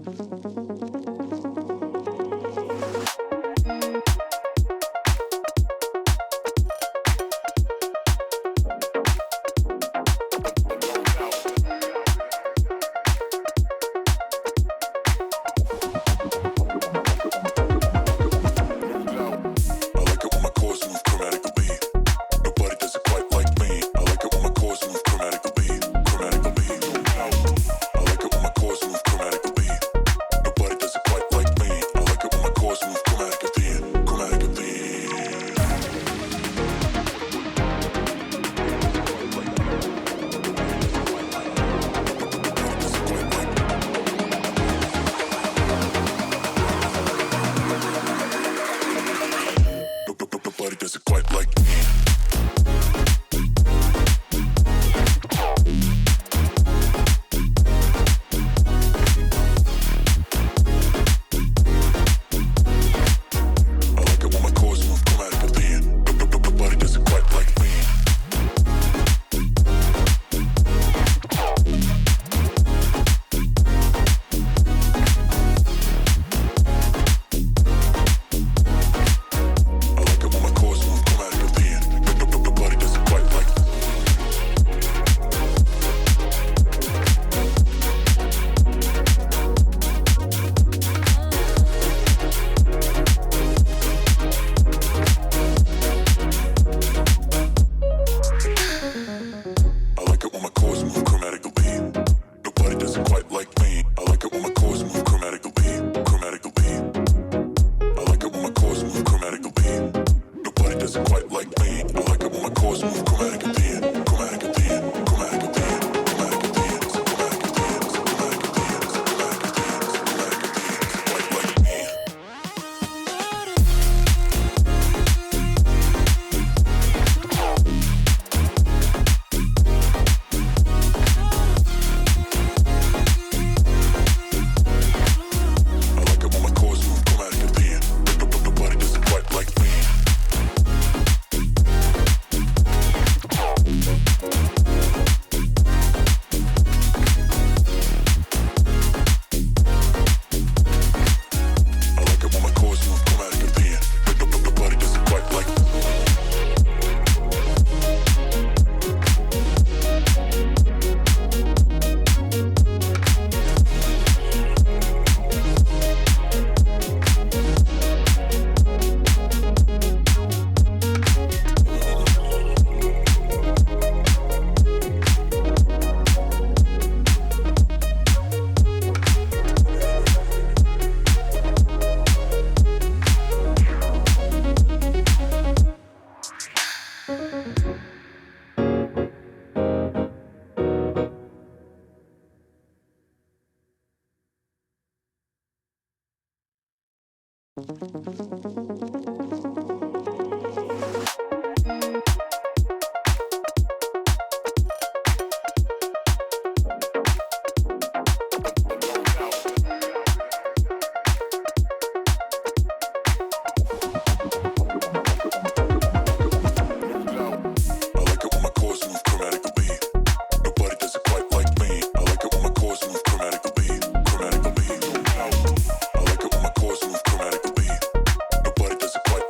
Quite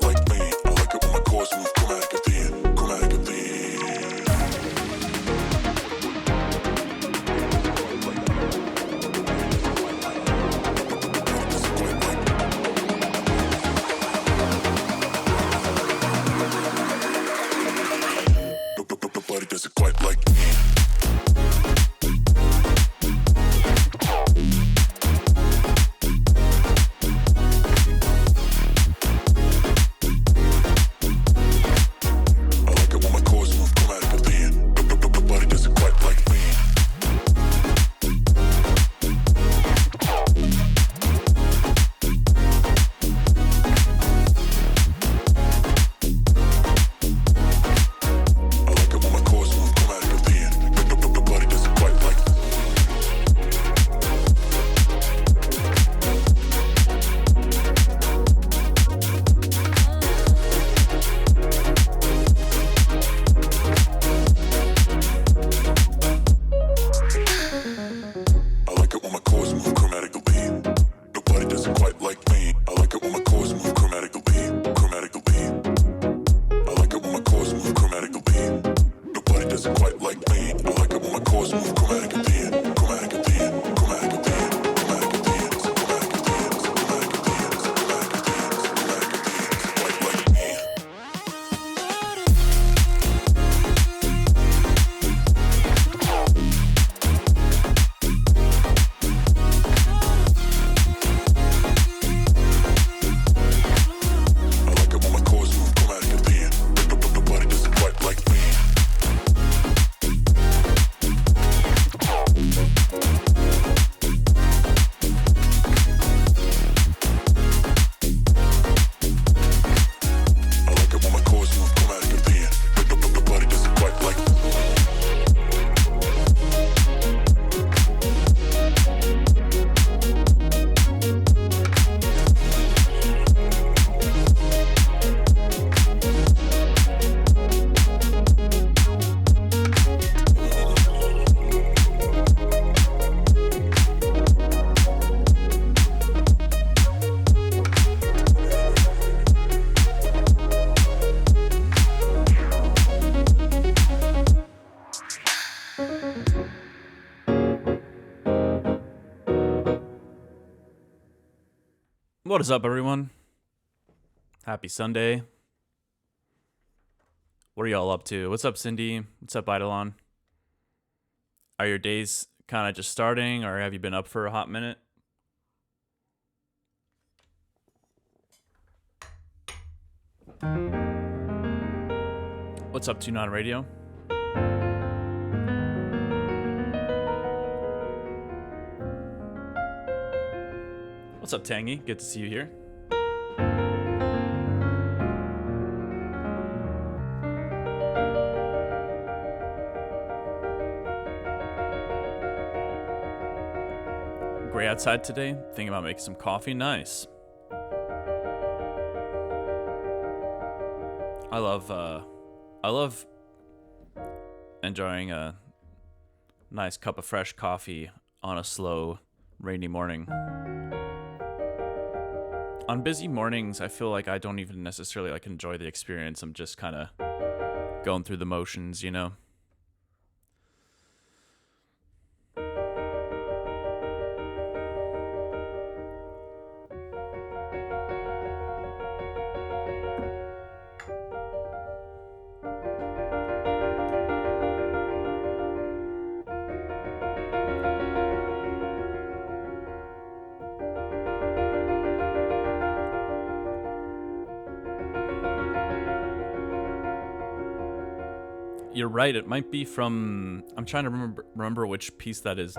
like What is up, everyone? Happy Sunday. What are y'all up to? What's up, Cindy? What's up, Eidolon? Are your days kind of just starting, or have you been up for a hot minute? What's up, Tune On Radio? What's up, Tangy? Good to see you here. Gray outside today. Thinking about making some coffee. Nice. I love enjoying a nice cup of fresh coffee on a slow, rainy morning. On busy mornings, I feel like I don't even necessarily enjoy the experience. I'm just kind of going through the motions, you know? You're right. It might be from. I'm trying to remember which piece that is.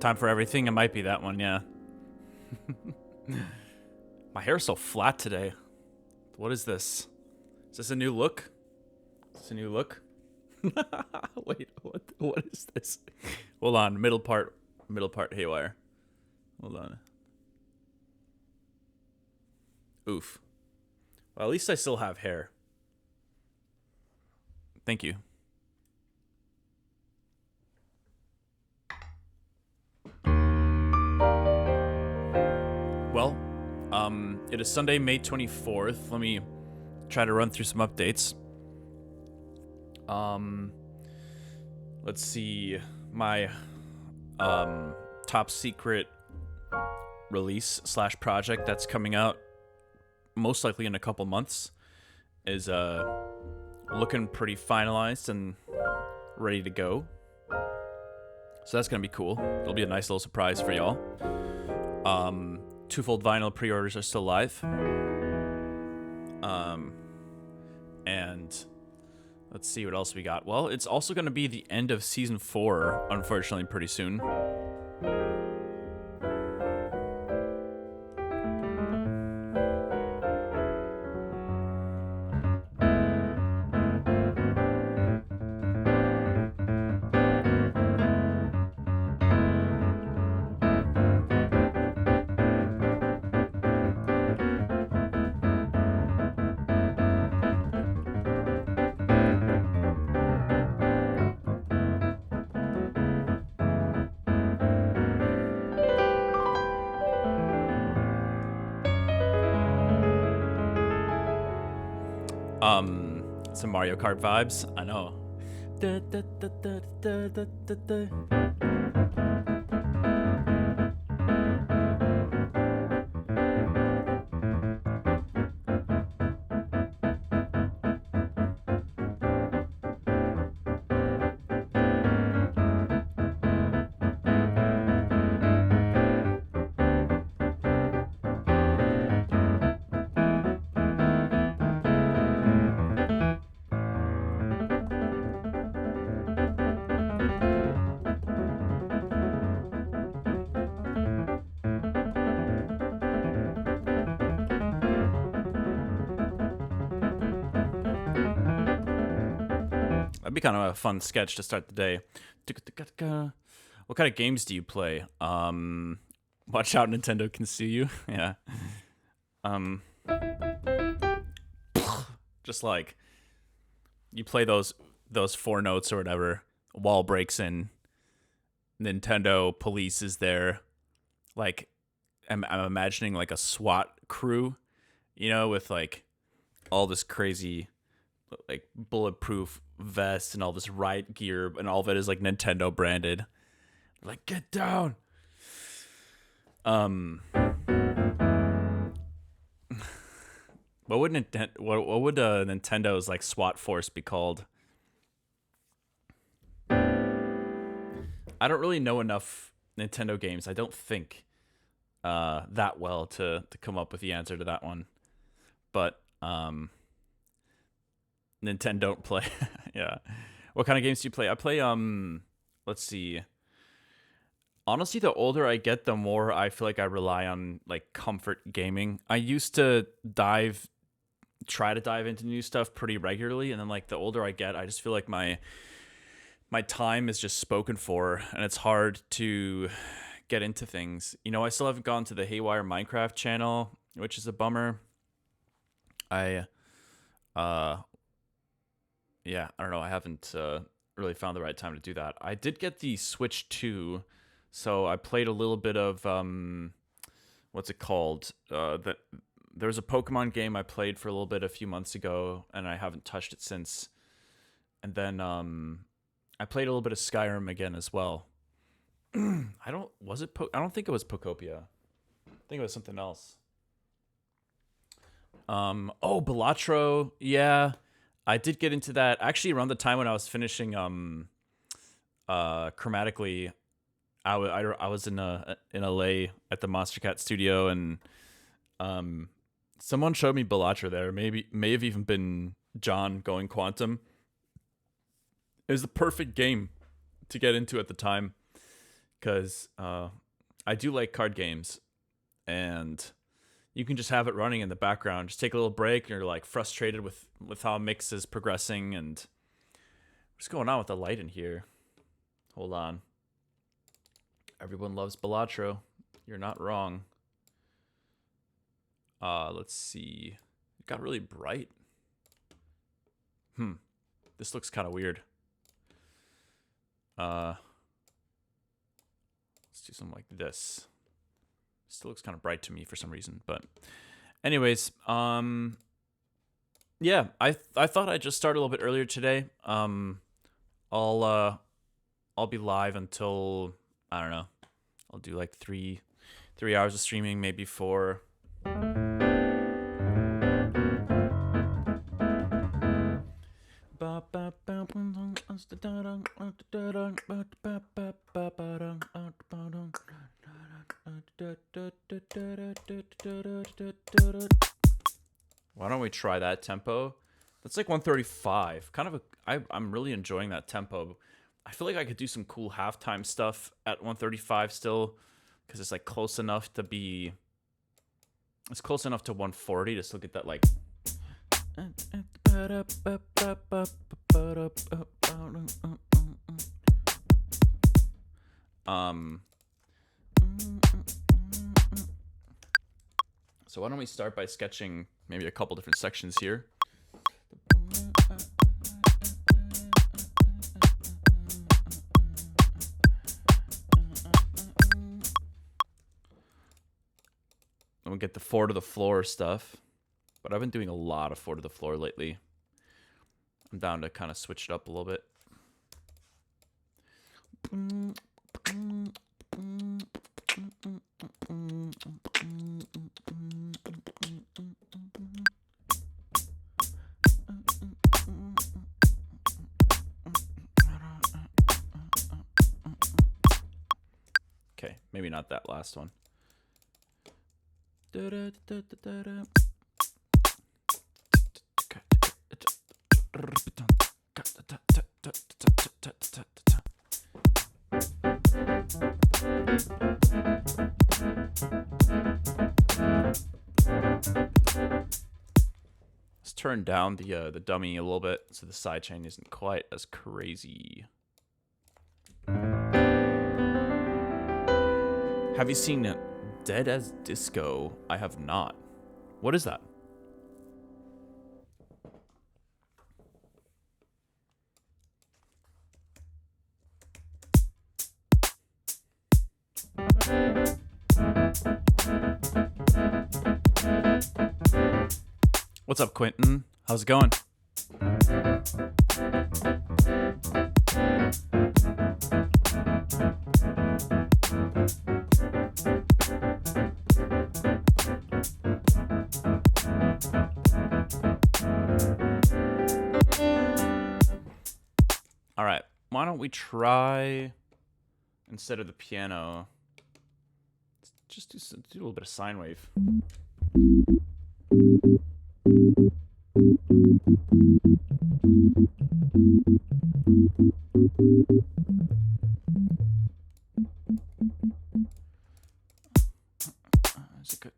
Time for Everything. It might be that one, yeah. My hair's so flat today. What is this? Is this a new look? Is this a new look? Wait, what is this? Hold on, middle part Haywyre. Hold on. Oof. Well, at least I still have hair. Thank you. Well, it is Sunday, May 24th. Let me try to run through some updates. Let's see. My top secret release / project that's coming out most likely in a couple months is looking pretty finalized and ready to go. So that's gonna be cool. It'll be a nice little surprise for y'all. Twofold vinyl pre-orders are still live. And let's see what else we got. Well, it's also going to be the end of season 4, unfortunately, pretty soon. Some Mario Kart vibes. I know. That'd be kind of a fun sketch to start the day. What kind of games do you play? Watch out, Nintendo can sue you. Yeah. Just like you play those 4 notes or whatever, a wall breaks in, Nintendo police is there. Like I'm imagining like a SWAT crew, with like all this crazy like bulletproof vest and all this riot gear, and all of it is like Nintendo branded. Like, get down. What would Nintendo's like SWAT force be called? I don't really know enough Nintendo games, I don't think, that well to come up with the answer to that one. But Nintendo don't play. Yeah. What kind of games do you play? I play let's see. Honestly, the older I get, the more I feel like I rely on like comfort gaming. I used to try to dive into new stuff pretty regularly, and then like the older I get, I just feel like my time is just spoken for, and it's hard to get into things. I still haven't gone to the Haywyre Minecraft channel, which is a bummer. I don't know. I haven't really found the right time to do that. I did get the Switch 2, so I played a little bit of what's it called? There was a Pokemon game I played for a little bit a few months ago, and I haven't touched it since. And then I played a little bit of Skyrim again as well. I don't think it was Pokopia. I think it was something else. Balatro, yeah. I did get into that actually around the time when I was finishing Chromatically. I was in LA at the Monster Cat studio, and someone showed me Balatro there. May have even been John going Quantum. It was the perfect game to get into at the time, because I do like card games, and you can just have it running in the background. Just take a little break, and you're like frustrated with how Mix is progressing. And what's going on with the light in here? Hold on. Everyone loves Balatro. You're not wrong. Let's see. It got really bright. This looks kind of weird. Let's do something like this. Still looks kind of bright to me for some reason, but anyways, yeah, I thought I'd just start a little bit earlier today. I'll be live until, I don't know, I'll do like 3 hours of streaming, maybe 4. Why don't we try that tempo? That's like 135. I'm really enjoying that tempo. I feel like I could do some cool halftime stuff at 135 still, because it's like close enough to 140 to still get that like. So why don't we start by sketching maybe a couple different sections here. And we'll get the 4 to the floor stuff. But I've been doing a lot of 4 to the floor lately. I'm down to kind of switch it up a little bit. Okay, maybe not that last one. Let's turn down the dummy a little bit so the sidechain isn't quite as crazy. Have you seen Dead as Disco? I have not. What is that? What's up, Quentin? How's it going? All right, why don't we try, instead of the piano, just do a little bit of sine wave. Is it good?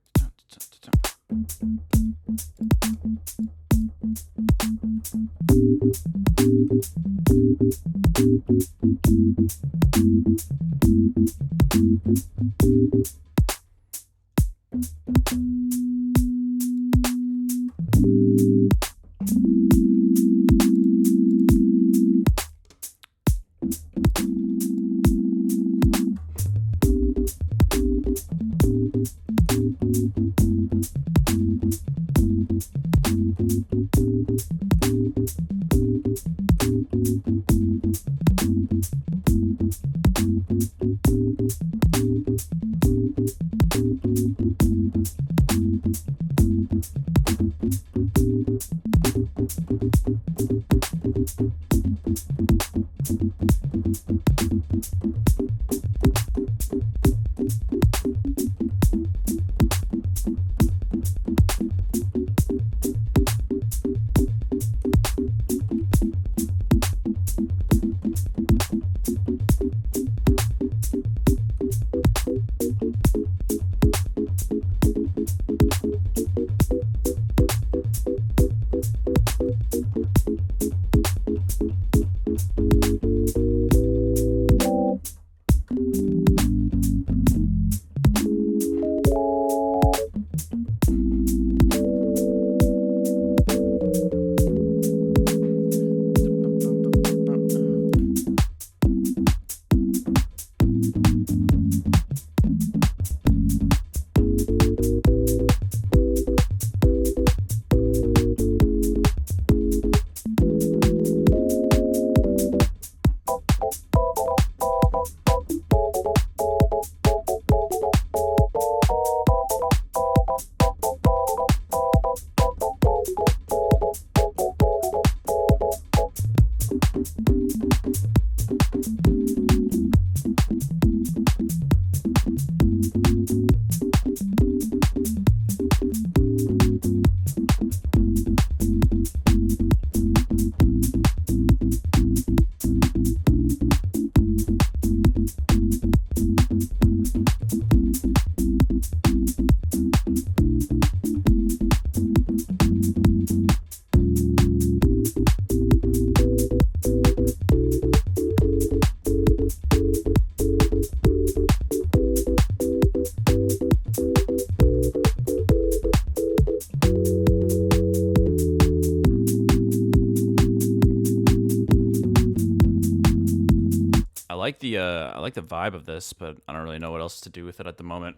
I like the vibe of this, but I don't really know what else to do with it at the moment.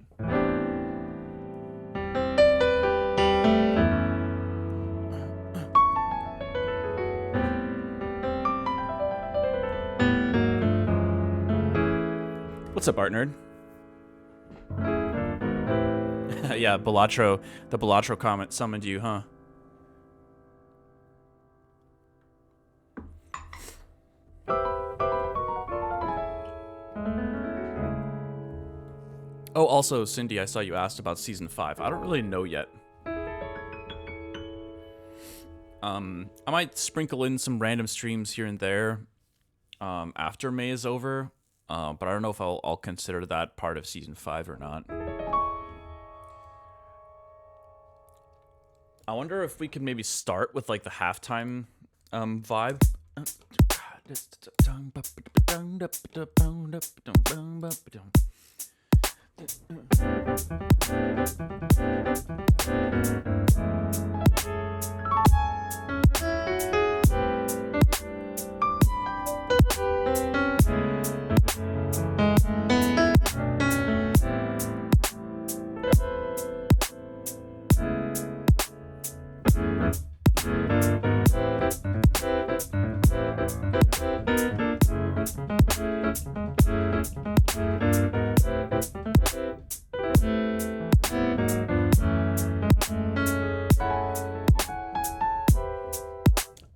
What's up, Art Nerd? Yeah, Balatro, the Balatro comment summoned you, huh? Oh, also, Cindy, I saw you asked about Season 5. I don't really know yet. I might sprinkle in some random streams here and there after May is over, but I don't know if I'll consider that part of Season 5 or not. I wonder if we could maybe start with like the halftime vibe.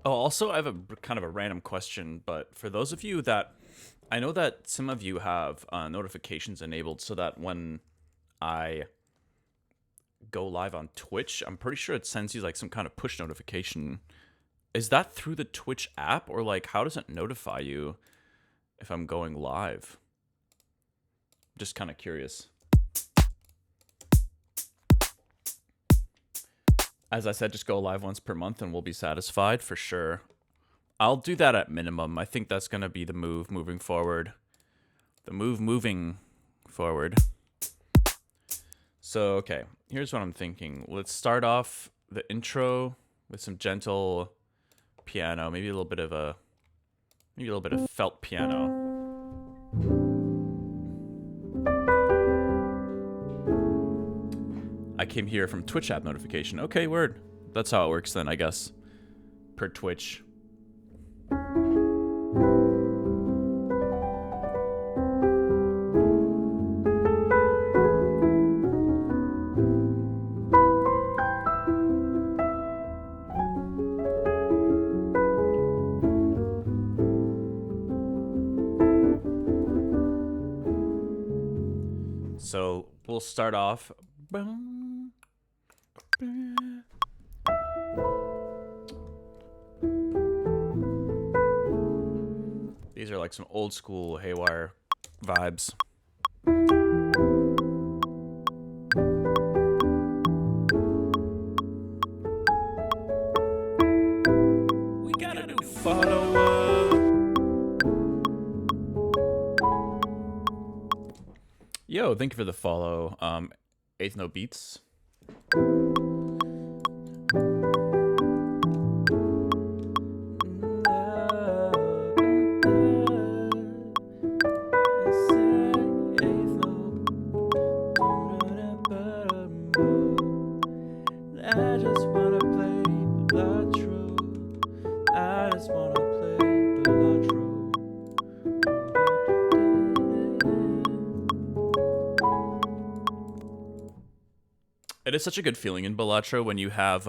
Oh, also, I have a kind of a random question, but for those of you that I know that some of you have notifications enabled so that when I go live on Twitch, I'm pretty sure it sends you like some kind of push notification. Is that through the Twitch app, or like how does it notify you if I'm going live? Just kind of curious. As I said, just go live once per month and we'll be satisfied for sure. I'll do that at minimum. I think that's going to be the move moving forward. The move moving forward. So, okay, here's what I'm thinking. Let's start off the intro with some gentle piano, maybe a little bit of felt piano. I came here from Twitch app notification. Okay, word. That's how it works then, I guess. Per Twitch. So we'll start off. These are like some old school Haywyre vibes. We got a new follower. Yo, thank you for the follow. Eighth No Beats. It is such a good feeling in Balatro when you have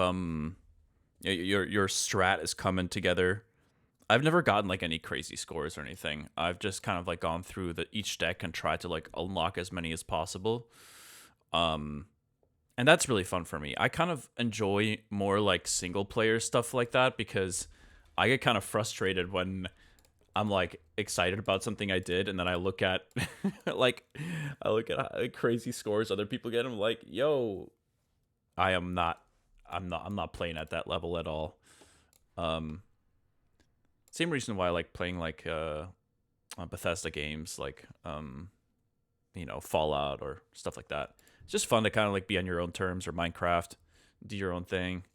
your strat is coming together. I've never gotten like any crazy scores or anything. I've just kind of like gone through each deck and tried to like unlock as many as possible. And that's really fun for me. I kind of enjoy more like single player stuff like that because I get kind of frustrated when I'm like excited about something I did and then I look at crazy scores other people get. I'm like, yo, I'm not playing at that level at all. Same reason why I like playing like Bethesda games like Fallout or stuff like that. It's just fun to kind of like be on your own terms, or Minecraft, do your own thing.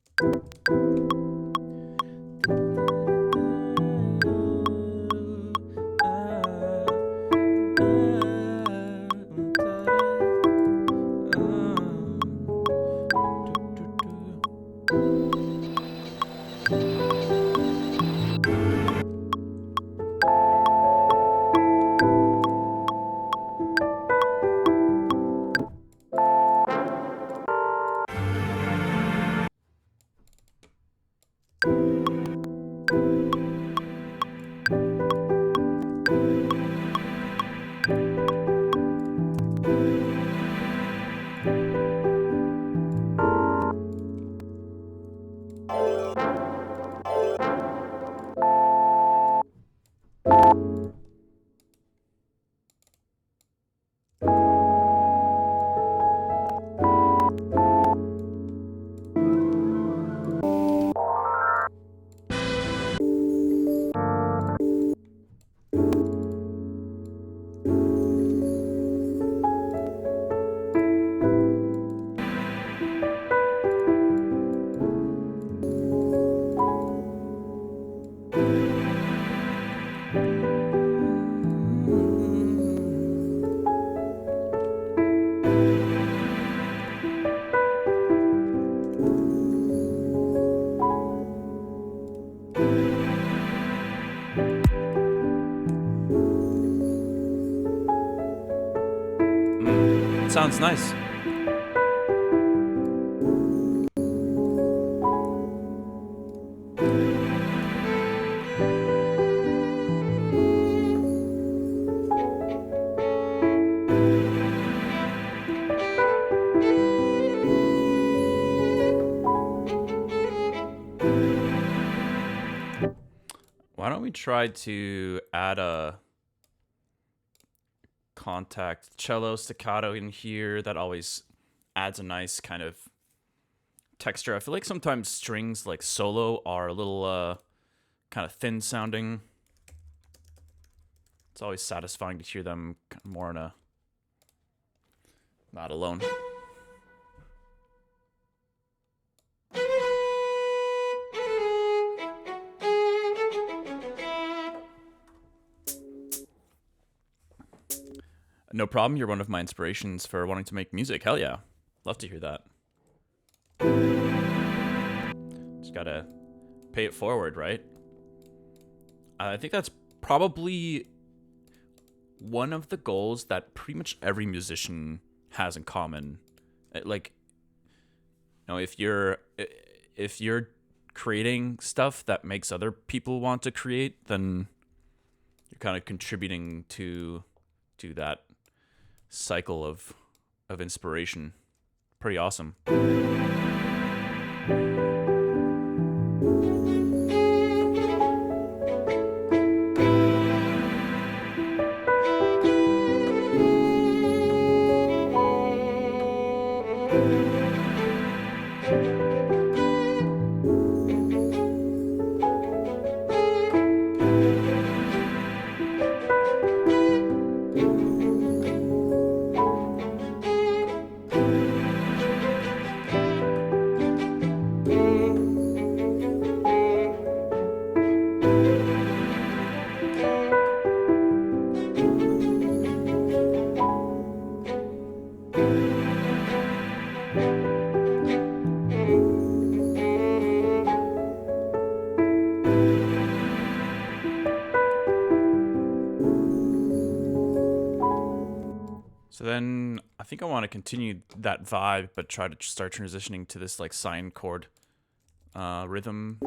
sounds nice. Why don't we try to add a contact cello staccato in here? That always adds a nice kind of texture. I feel like sometimes strings like solo are a little kind of thin sounding. It's always satisfying to hear them more in a not alone. No problem. You're one of my inspirations for wanting to make music. Hell yeah. Love to hear that. Just gotta pay it forward, right? I think that's probably one of the goals that pretty much every musician has in common. Like, you know, if you're creating stuff that makes other people want to create, then you're kind of contributing to that cycle of inspiration. Pretty awesome. So then I think I want to continue that vibe, but try to start transitioning to this like sine chord rhythm.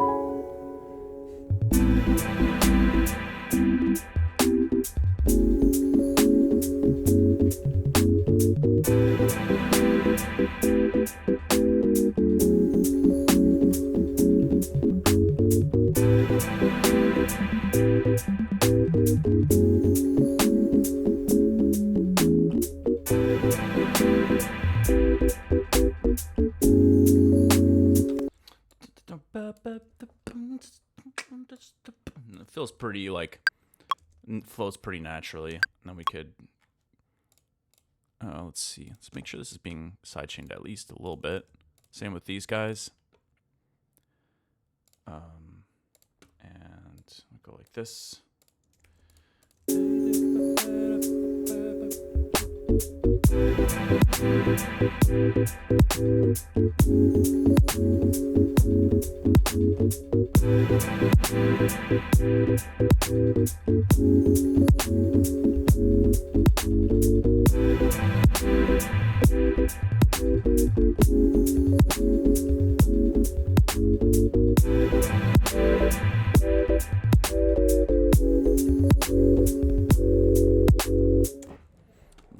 It feels pretty like flows pretty naturally. And then we could let's see. Let's make sure this is being sidechained at least a little bit. Same with these guys. And we'll go like this.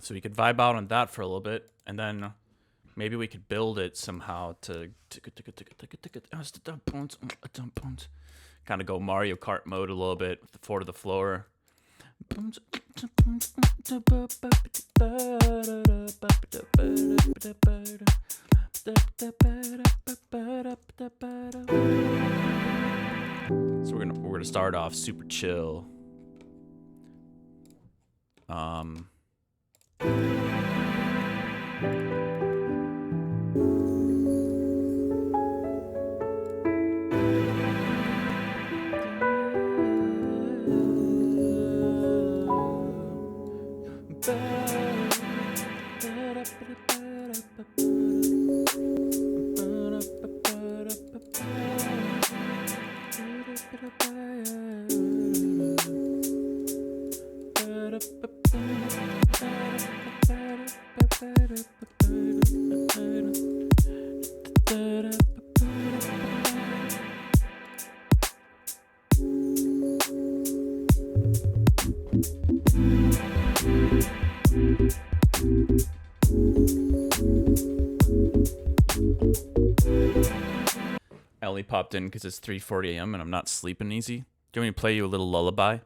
So we could vibe out on that for a little bit, and then maybe we could build it somehow to kind of go Mario Kart mode a little bit with the 4 to the floor. So we're gonna start off super chill. I only popped in because it's 3:40 a.m. and I'm not sleeping easy. Do you want me to play you a little lullaby?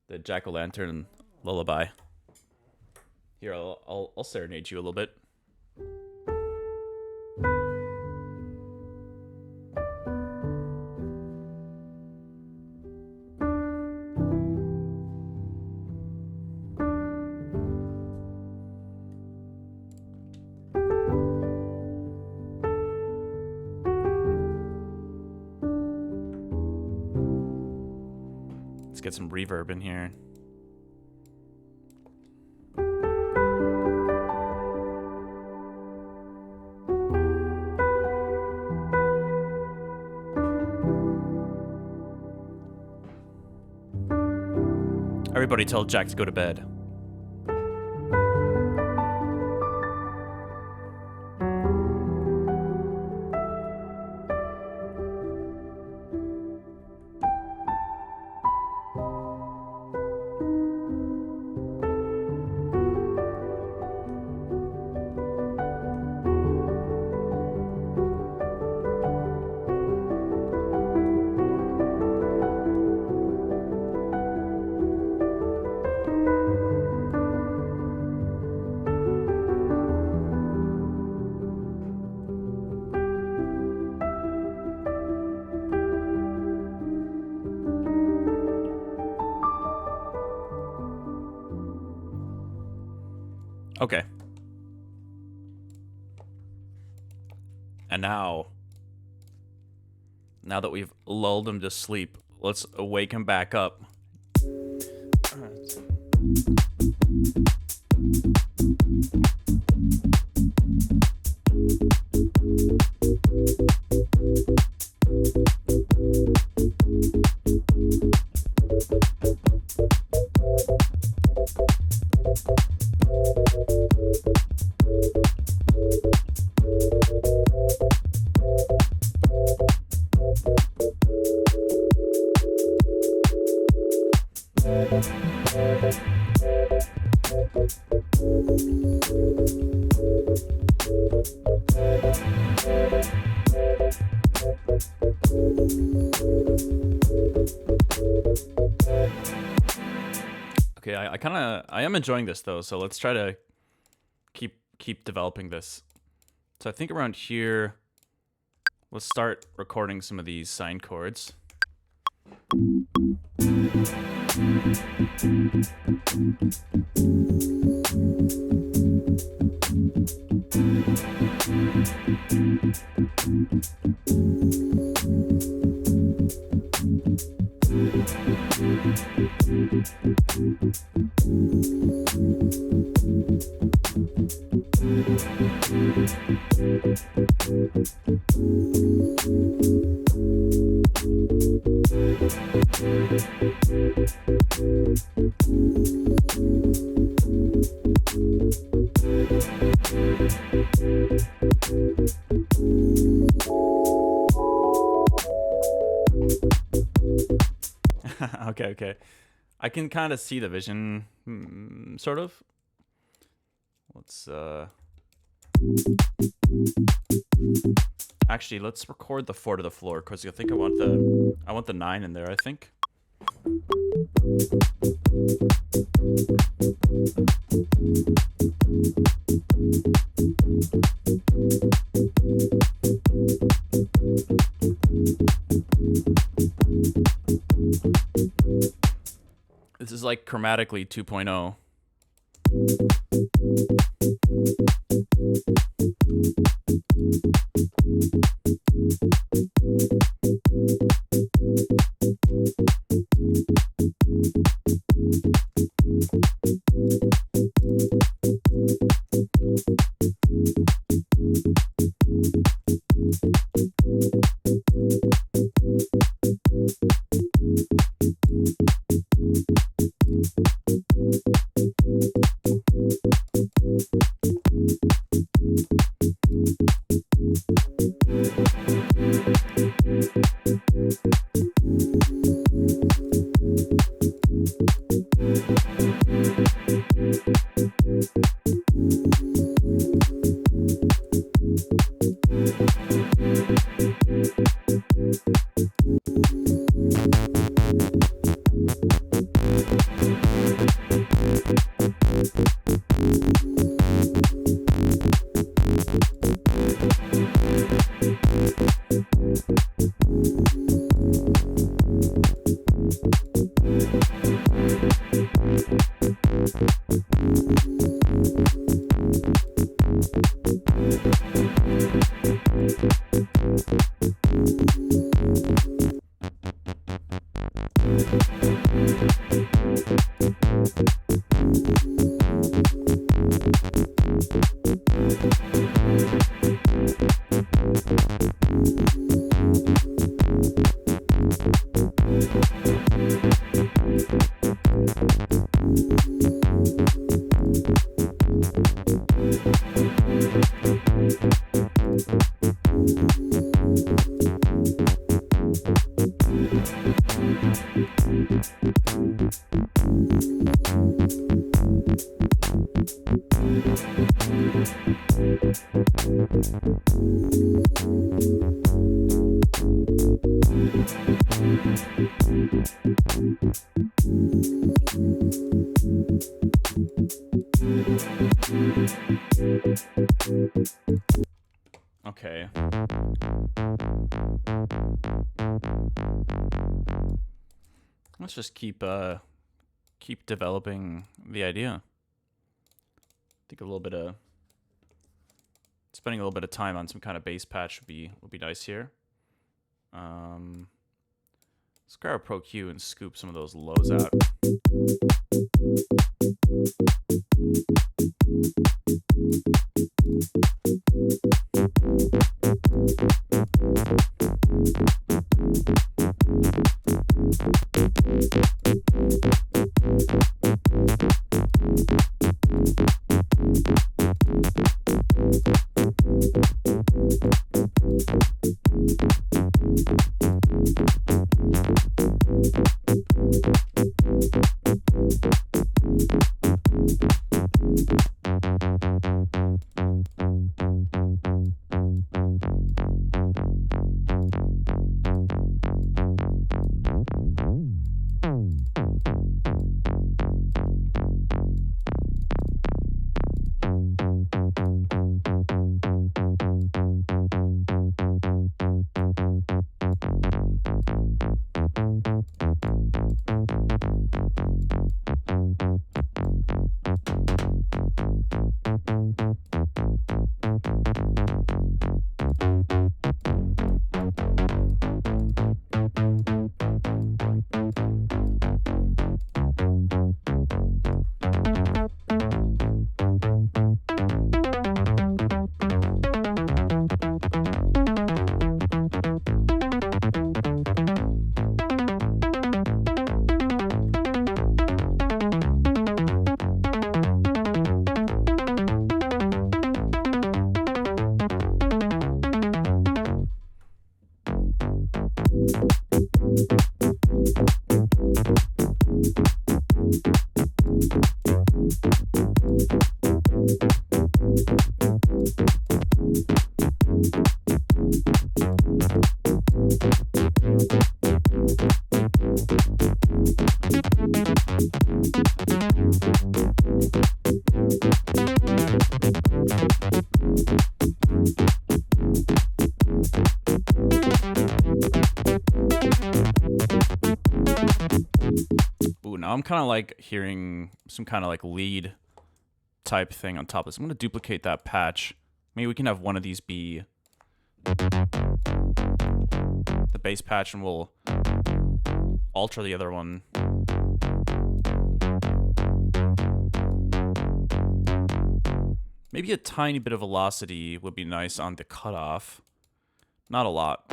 The jack-o'-lantern lullaby. Here, I'll serenade you a little bit. Let's get some reverb in here. Everybody tell Jack to go to bed. Okay. And now that we've lulled him to sleep, let's wake him back up. Okay, I am enjoying this though, so let's try to keep developing this. So I think around here, let's start recording some of these sine chords. Okay. I can kind of see the vision, sort of. Let's actually let's record the 4 to the floor because I think I want the 9 in there. I think. This is like chromatically 2.0. Okay. Let's just keep developing the idea. I think spending a little bit of time on some kind of bass patch would be nice here. Let's grab a Pro Q and scoop some of those lows out. Now I'm kind of like hearing some kind of like lead type thing on top of this. I'm going to duplicate that patch. Maybe we can have one of these be the bass patch and we'll alter the other one. Maybe a tiny bit of velocity would be nice on the cutoff. Not a lot.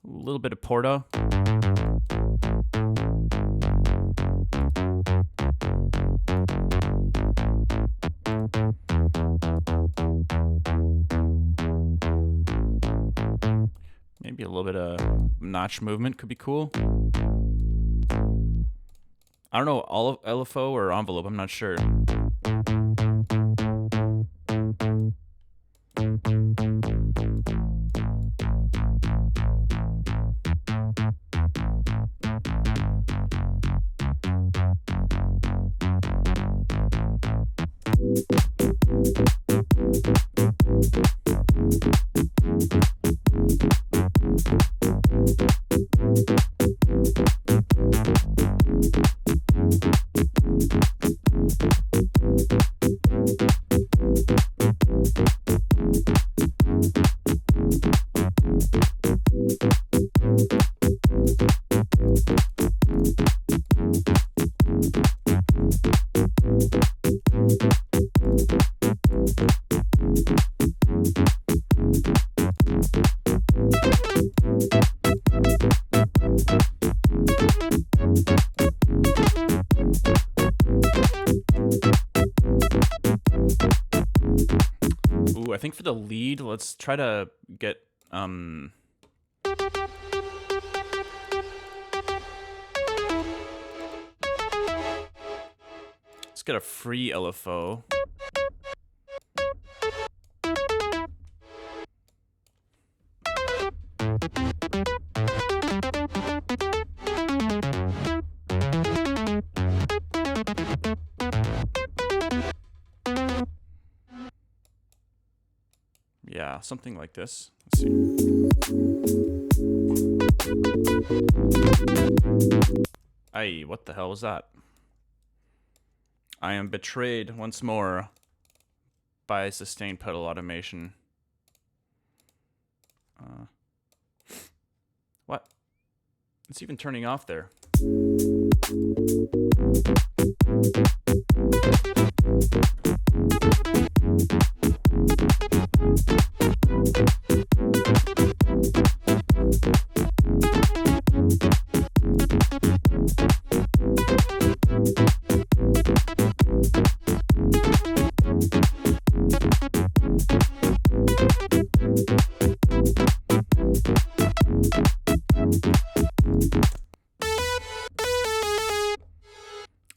A little bit of Porta. Maybe a little bit of notch movement could be cool. I don't know, LFO or envelope, I'm not sure. Ooh, I think for the lead, let's try to get let's get a free LFO. Yeah, something like this. Let's see. Aye, what the hell was that? I am betrayed once more by sustained pedal automation. What? It's even turning off there.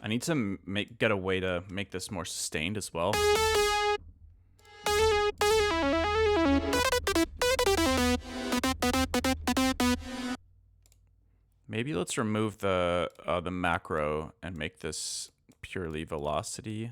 I need to get a way to make this more sustained as well. Maybe let's remove the macro and make this purely velocity.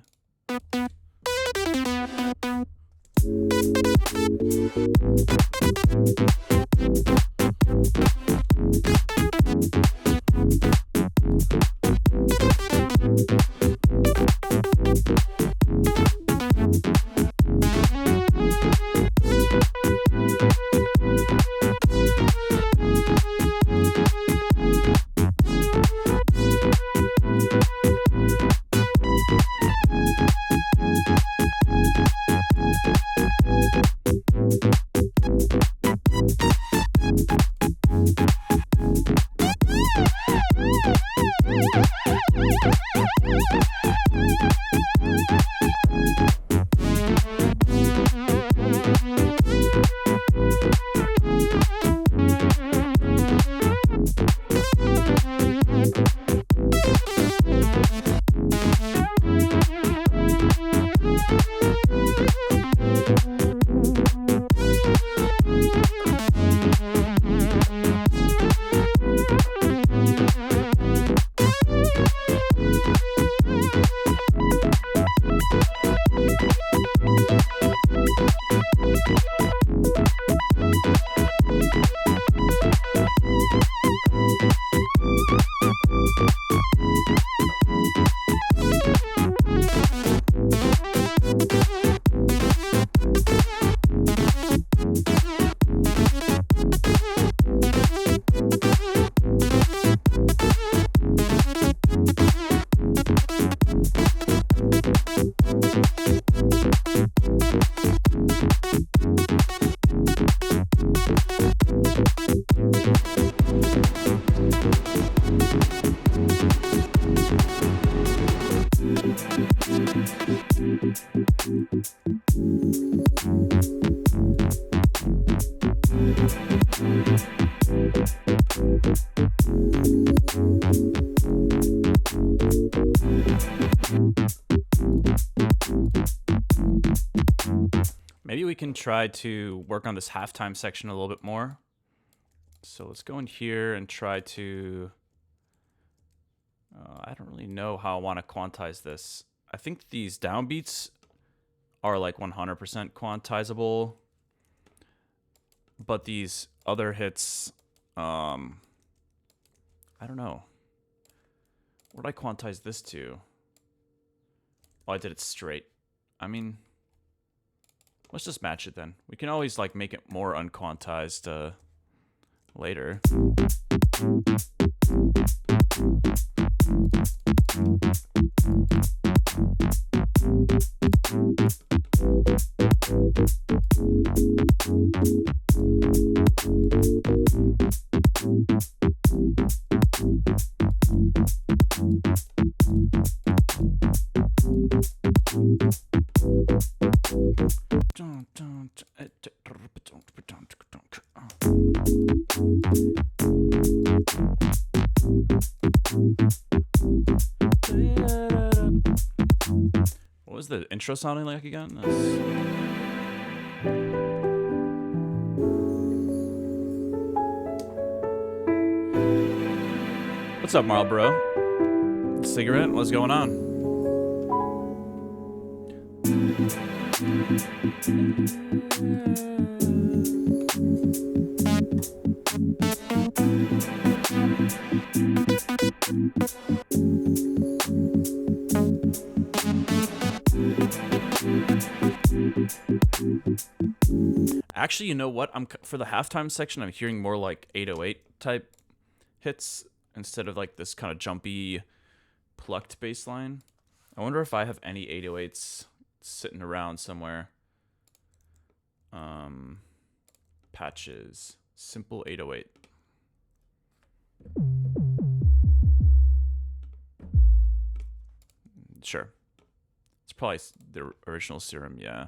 try to work on this halftime section a little bit more. So let's go in here and try to... I don't really know how I want to quantize this. I think these downbeats are like 100% quantizable. But these other hits, I don't know. What did I quantize this to? Oh, I did it straight. I mean, let's just match it then. We can always like make it more unquantized later. What was the intro sounding like again? What's up, Marlboro? Cigarette? What's going on? Actually, you know what? For the halftime section, I'm hearing more like 808 type hits instead of like this kind of jumpy, plucked bass line. I wonder if I have any 808s sitting around somewhere. Patches. Simple 808. Sure. It's probably the original Serum, yeah.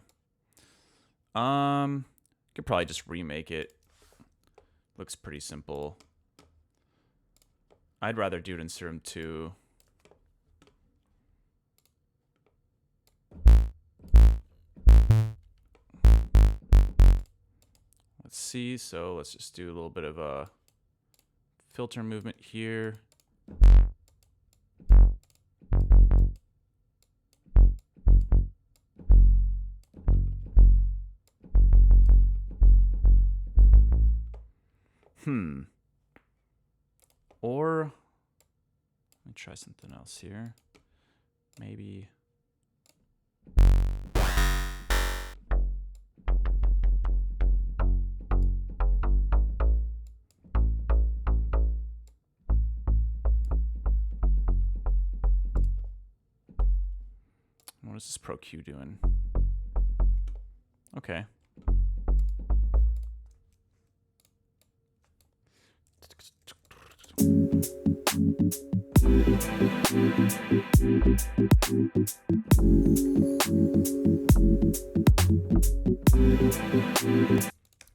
Could probably just remake it. Looks pretty simple. I'd rather do it in Serum 2. Let's see. So let's just do a little bit of a filter movement here. Or let me try something else here. Maybe. What is this Pro Q doing? Okay.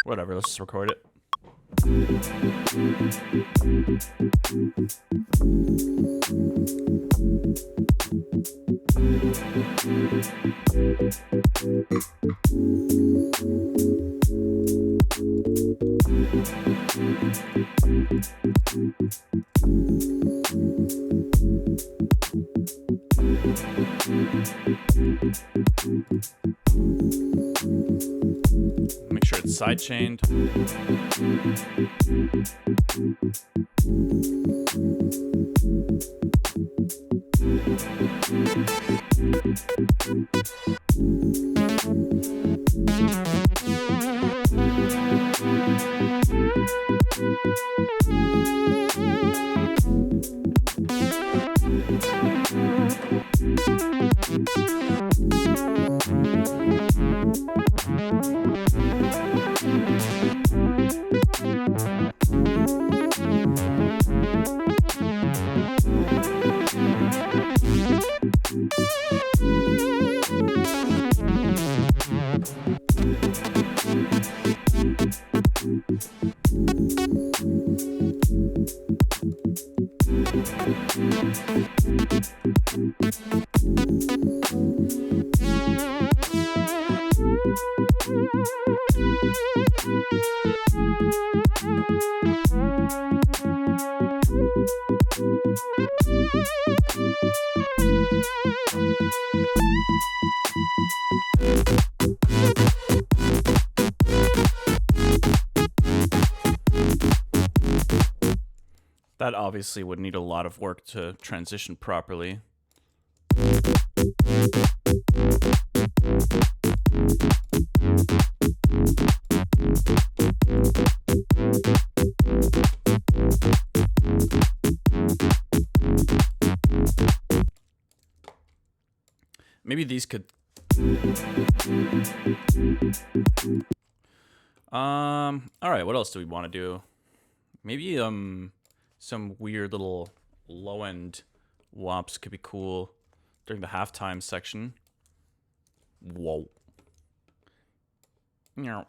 Whatever, let's just record it. Make sure it's side chained. That obviously would need a lot of work to transition properly. Maybe these could... Alright, what else do we want to do? Maybe, some weird little low-end wops could be cool during the halftime section. Whoa. Yeah.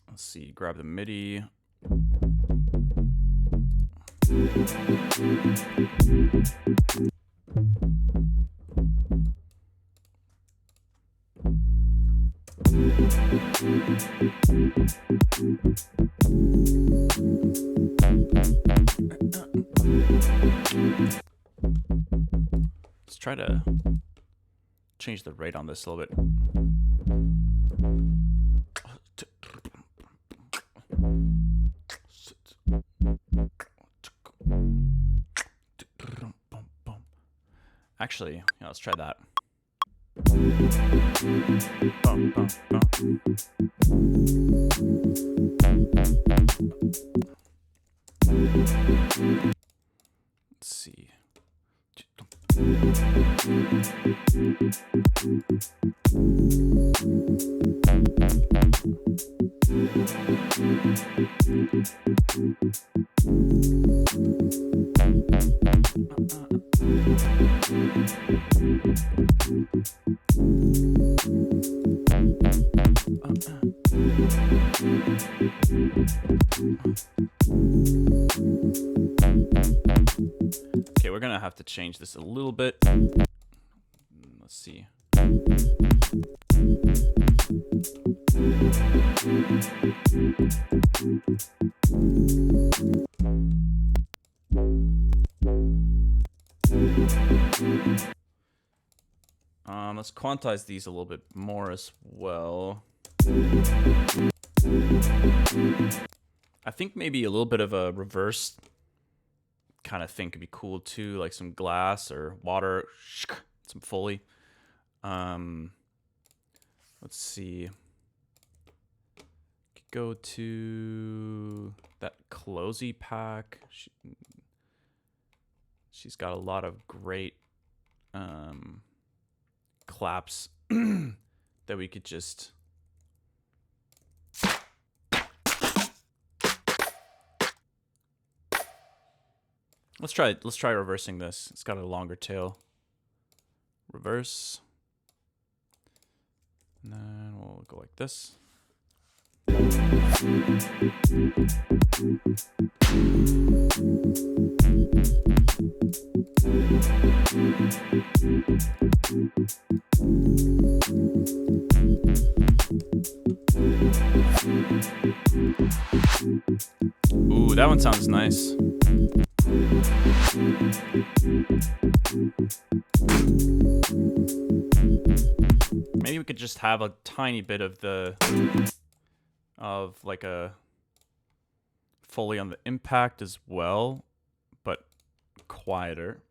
Let's see, grab the MIDI. Let's try to change the rate on this a little bit. Actually, yeah, let's try that. Let's see. Okay, we're gonna have to change this a little bit. Let's see. Let's quantize these a little bit more as well. I think maybe a little bit of a reverse kind of thing could be cool too, like some glass or water, some Foley. Let's see. Could go to that Closey pack. She's got a lot of great claps that we could just let's try reversing this. It's got a longer tail. Reverse. And then we'll go like this. Ooh, that one sounds nice. Maybe we could just have a tiny bit of like a Foley on the impact as well, but quieter.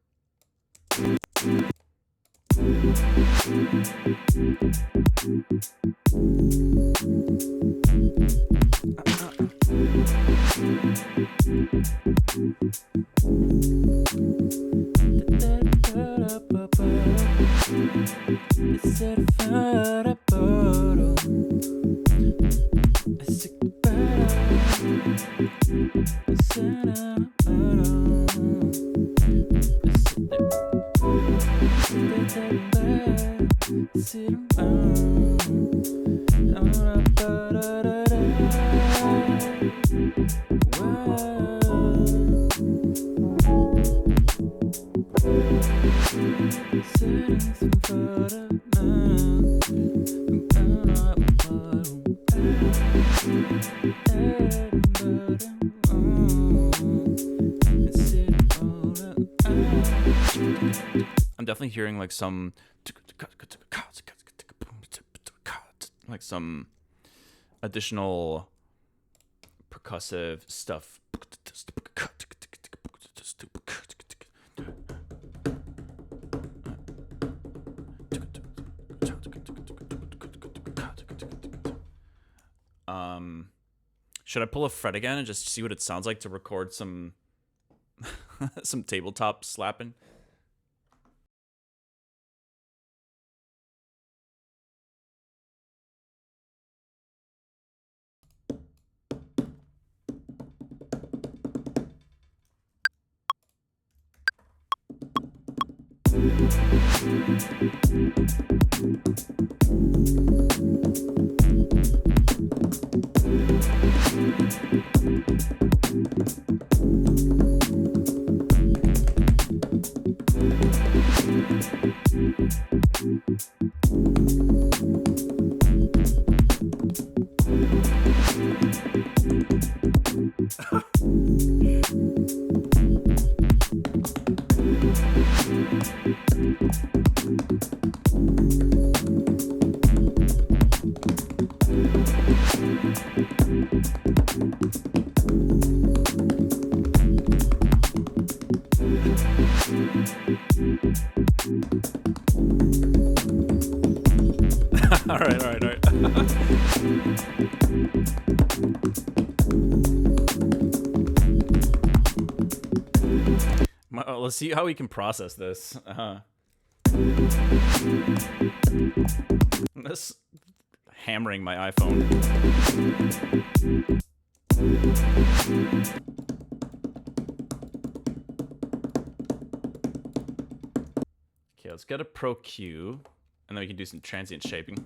I'm definitely hearing like some additional percussive stuff. Should I pull a fret again and just see what it sounds like to record some some tabletop slapping? All right. Let's see how we can process this. This hammering my iPhone. Okay, let's get a Pro Q, and then we can do some transient shaping.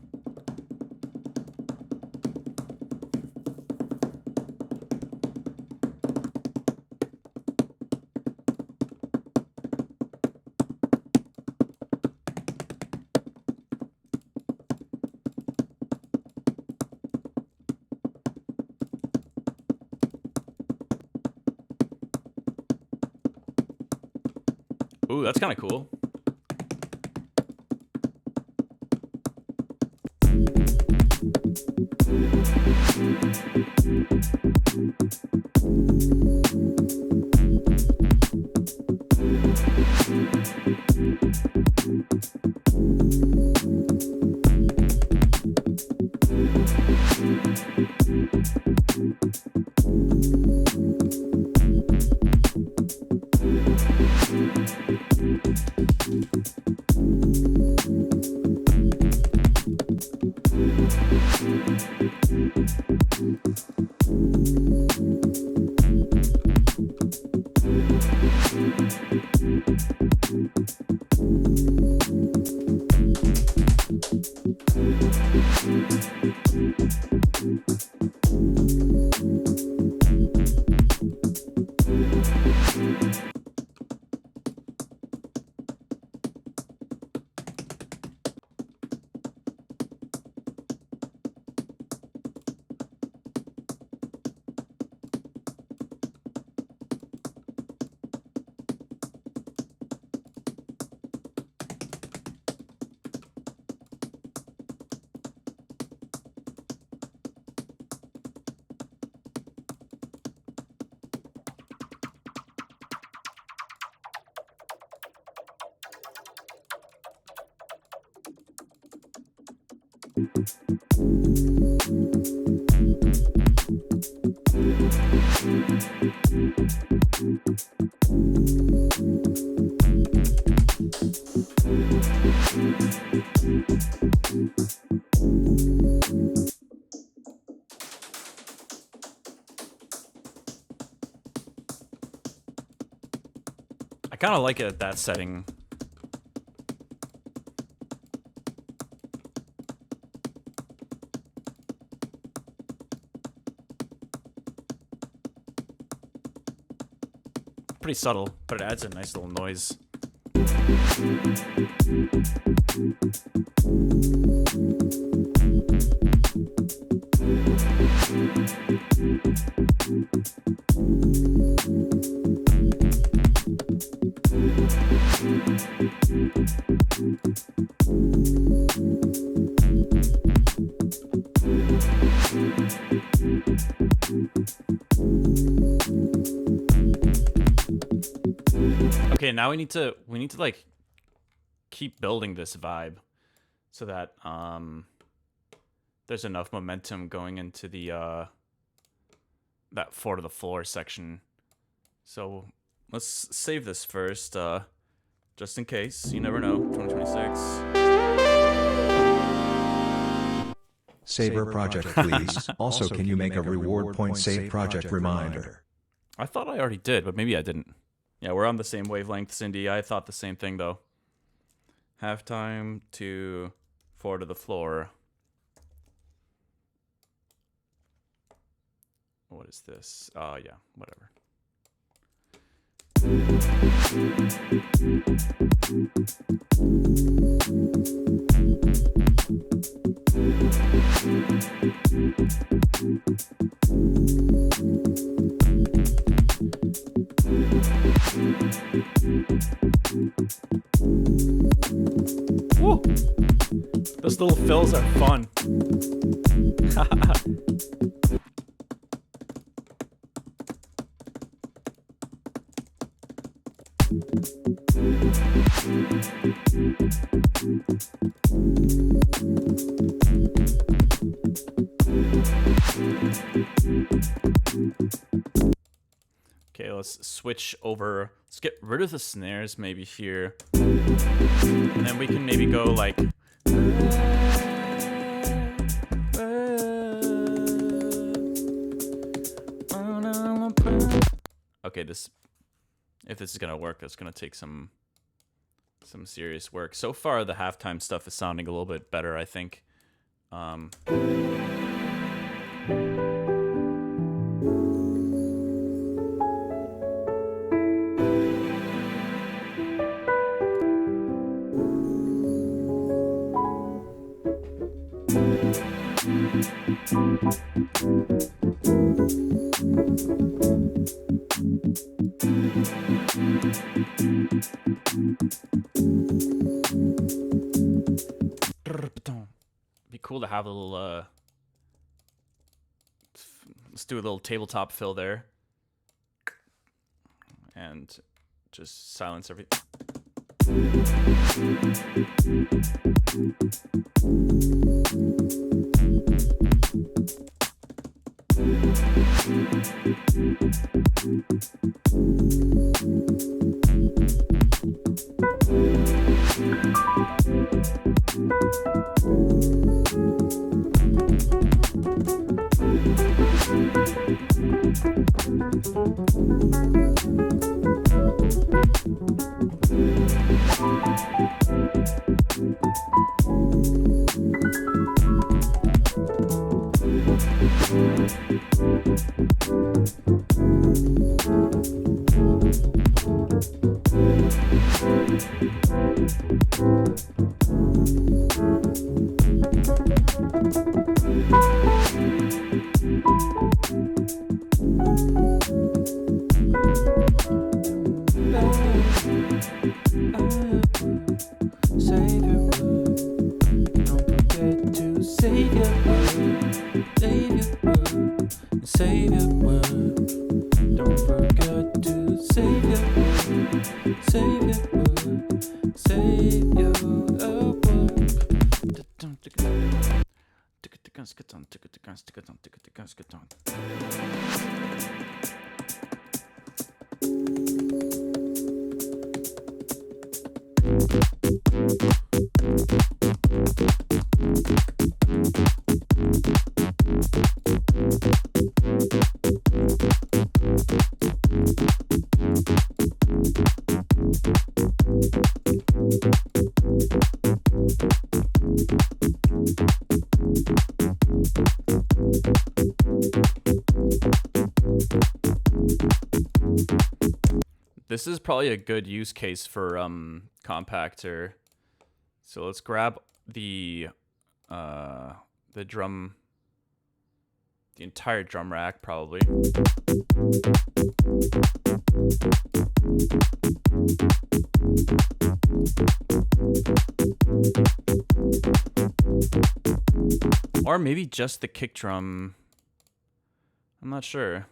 Ooh, that's kind of cool. I kind of like it at that setting. Pretty subtle, but it adds a nice little noise. Okay, now we need to like keep building this vibe so that there's enough momentum going into the that 4 to the floor section. So let's save this first, just in case. You never know. 2026. Save our project, please. Also, can you make a reward point save project reminder? I thought I already did, but maybe I didn't. Yeah, we're on the same wavelength, Cindy. I thought the same thing, though. Halftime to 4 to the floor. What is this? Yeah, whatever. Woo! Those little fills are fun. Okay, let's switch over. Let's get rid of the snares maybe here. And then we can maybe go like... Okay, if this is gonna work, that's gonna take some serious work. So far, the halftime stuff is sounding a little bit better, I think. Be cool to have a little let's do a little tabletop fill there and just silence everything. This is probably a good use case for compactor. So let's grab the drum, the entire drum rack probably. Or maybe just the kick drum. I'm not sure.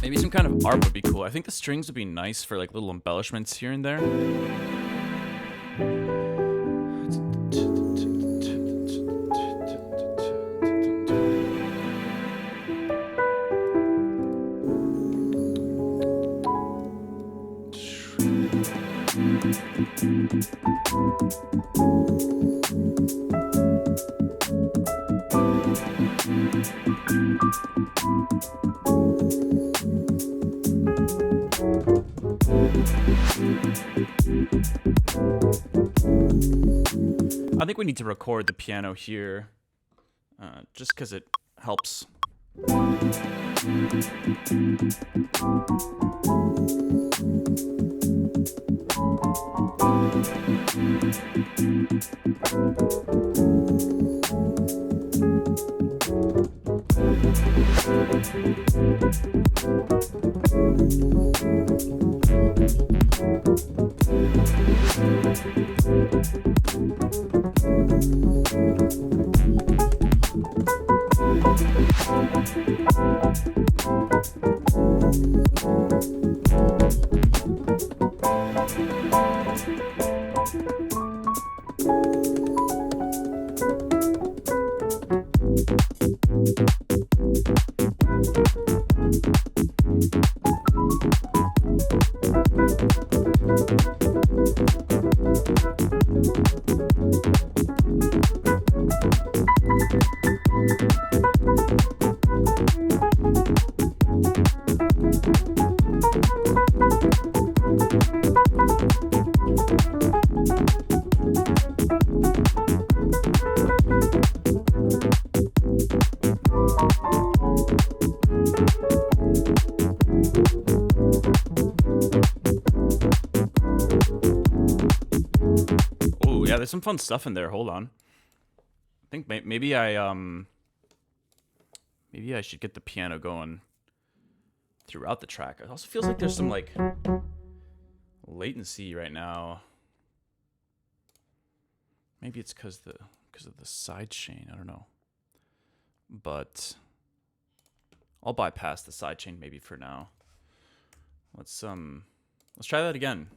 Maybe some kind of art would be cool. I think the strings would be nice for like little embellishments here and there. I think we need to record the piano here, just because it helps. Yeah, there's some fun stuff in there. Hold on. I think maybe I should get the piano going throughout the track. It also feels like there's some like latency right now. Maybe it's because of the side chain. I don't know. But I'll bypass the side chain maybe for now. Let's try that again.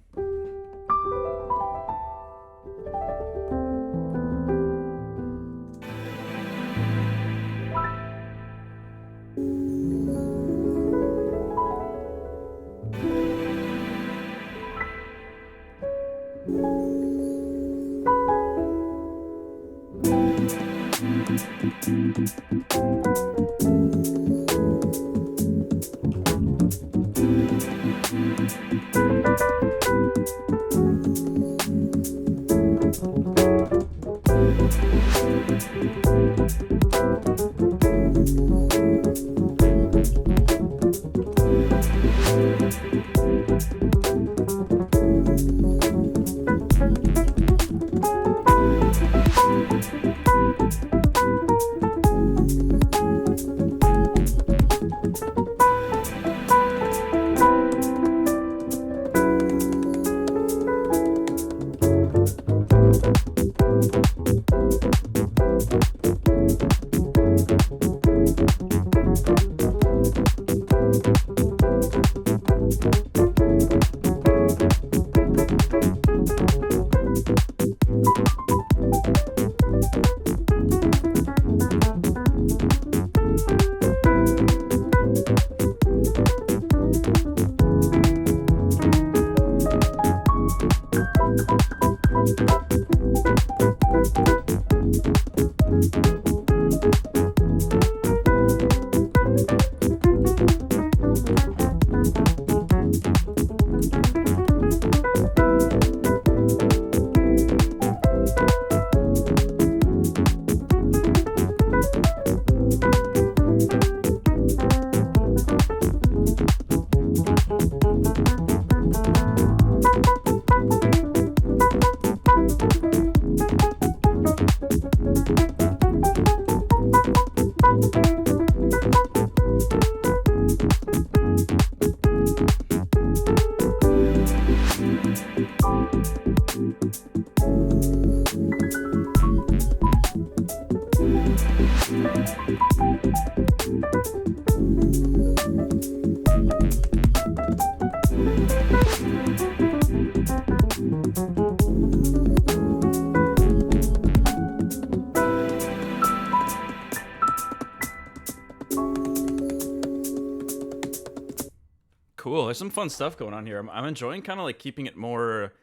Cool. There's some fun stuff going on here. I'm enjoying kind of like keeping it more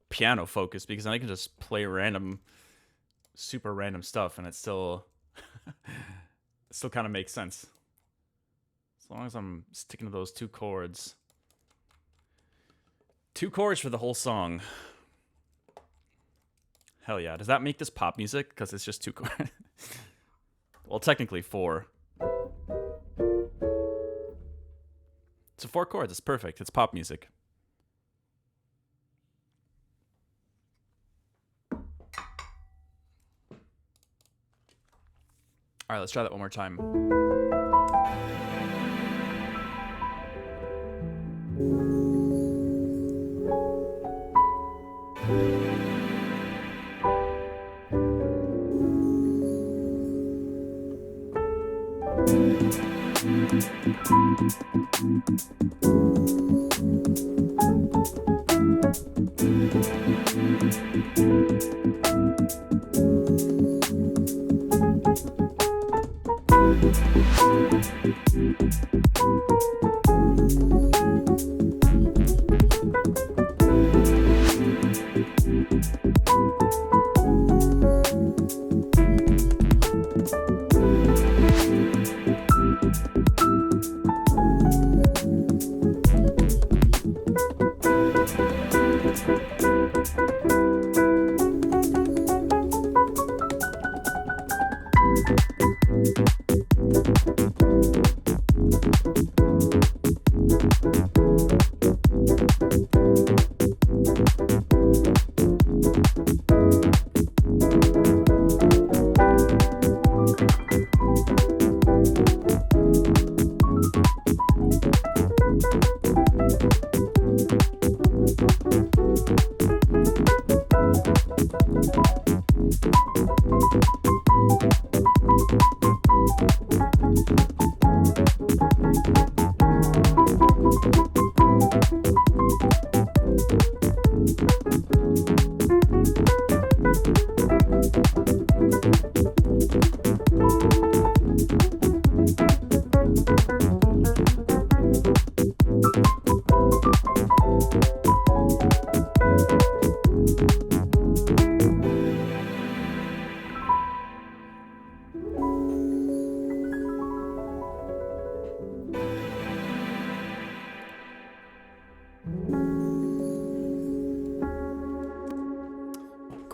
piano focused because then I can just play super random stuff and it still kind of makes sense. As long as I'm sticking to those 2 chords. 2 chords for the whole song. Hell yeah. Does that make this pop music? Because it's just 2 chords. Well, technically 4. It's 4 chords. It's perfect. It's pop music. All right, let's try that one more time.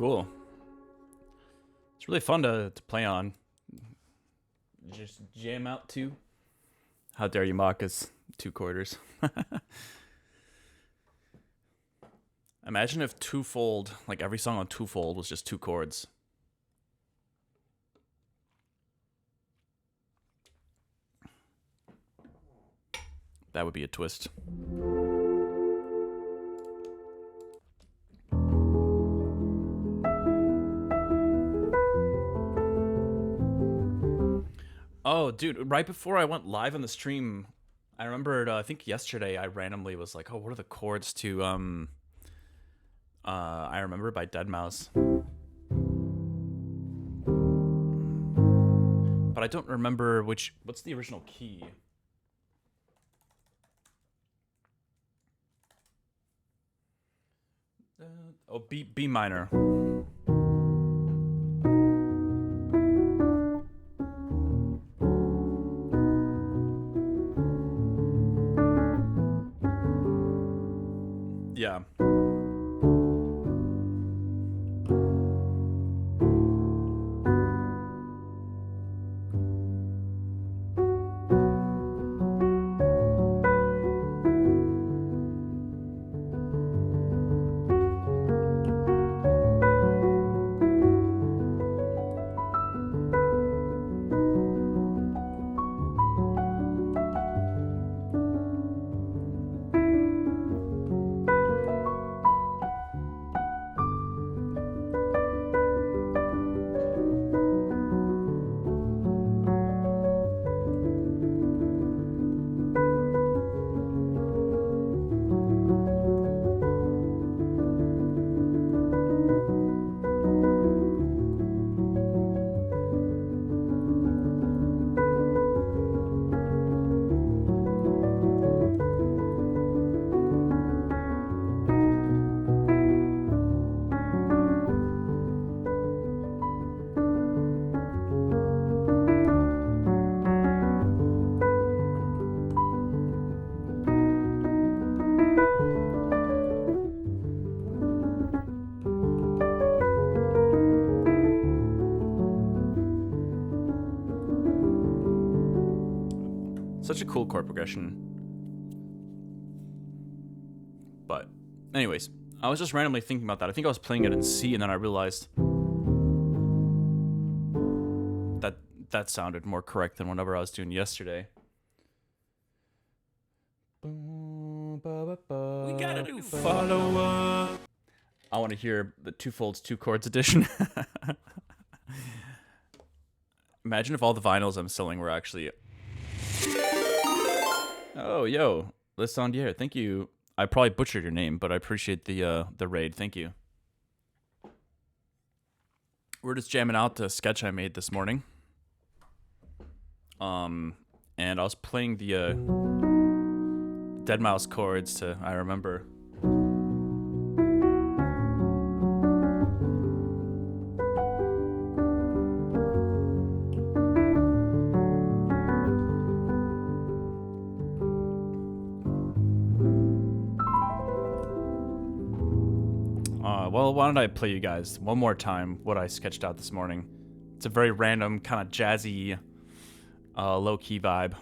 cool. It's really fun to play on. Just jam out to. How dare you mock us, 2 quarters. Imagine if Twofold, like every song on Twofold was just 2 chords. That would be a twist. Oh, dude, right before I went live on the stream, I remembered, I think yesterday I randomly was like, oh, what are the chords to, I Remember by Deadmau5. But I don't remember what's the original key? Oh, B minor. Yeah. Such a cool chord progression. But, anyways, I was just randomly thinking about that. I think I was playing it in C, and then I realized that sounded more correct than whatever I was doing yesterday. We got a new follower. I want to hear the Twofold's 2 chords edition. Imagine if all the vinyls I'm selling were actually... Oh, yo, Liz Sondier, thank you. I probably butchered your name, but I appreciate the raid. Thank you. We're just jamming out the sketch I made this morning. And I was playing the Deadmau5 chords to I Remember. Well, why don't I play you guys one more time what I sketched out this morning. It's a very random, kind of jazzy, low-key vibe.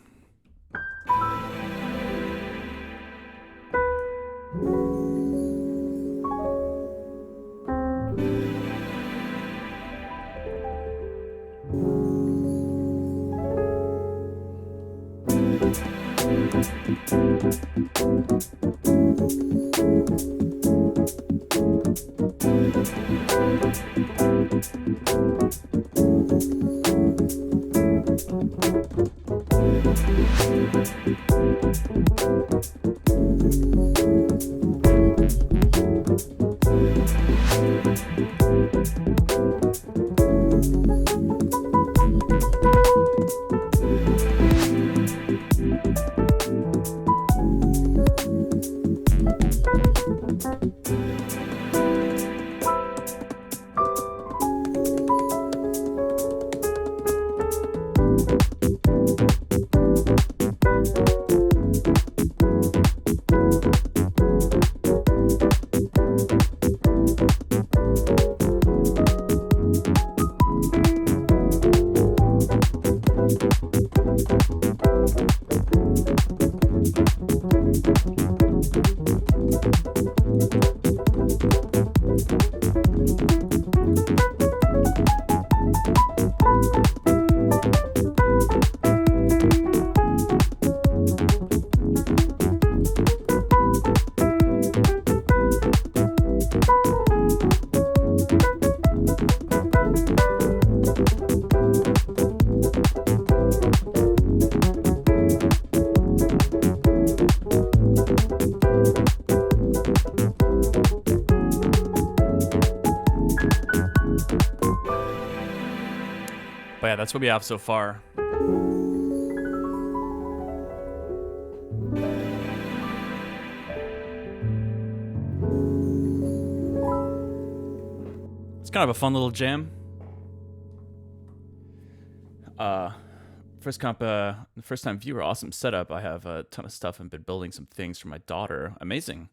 yeah, that's what we have so far. It's kind of a fun little jam. First time viewer, awesome setup. I have a ton of stuff and been building some things for my daughter. Amazing.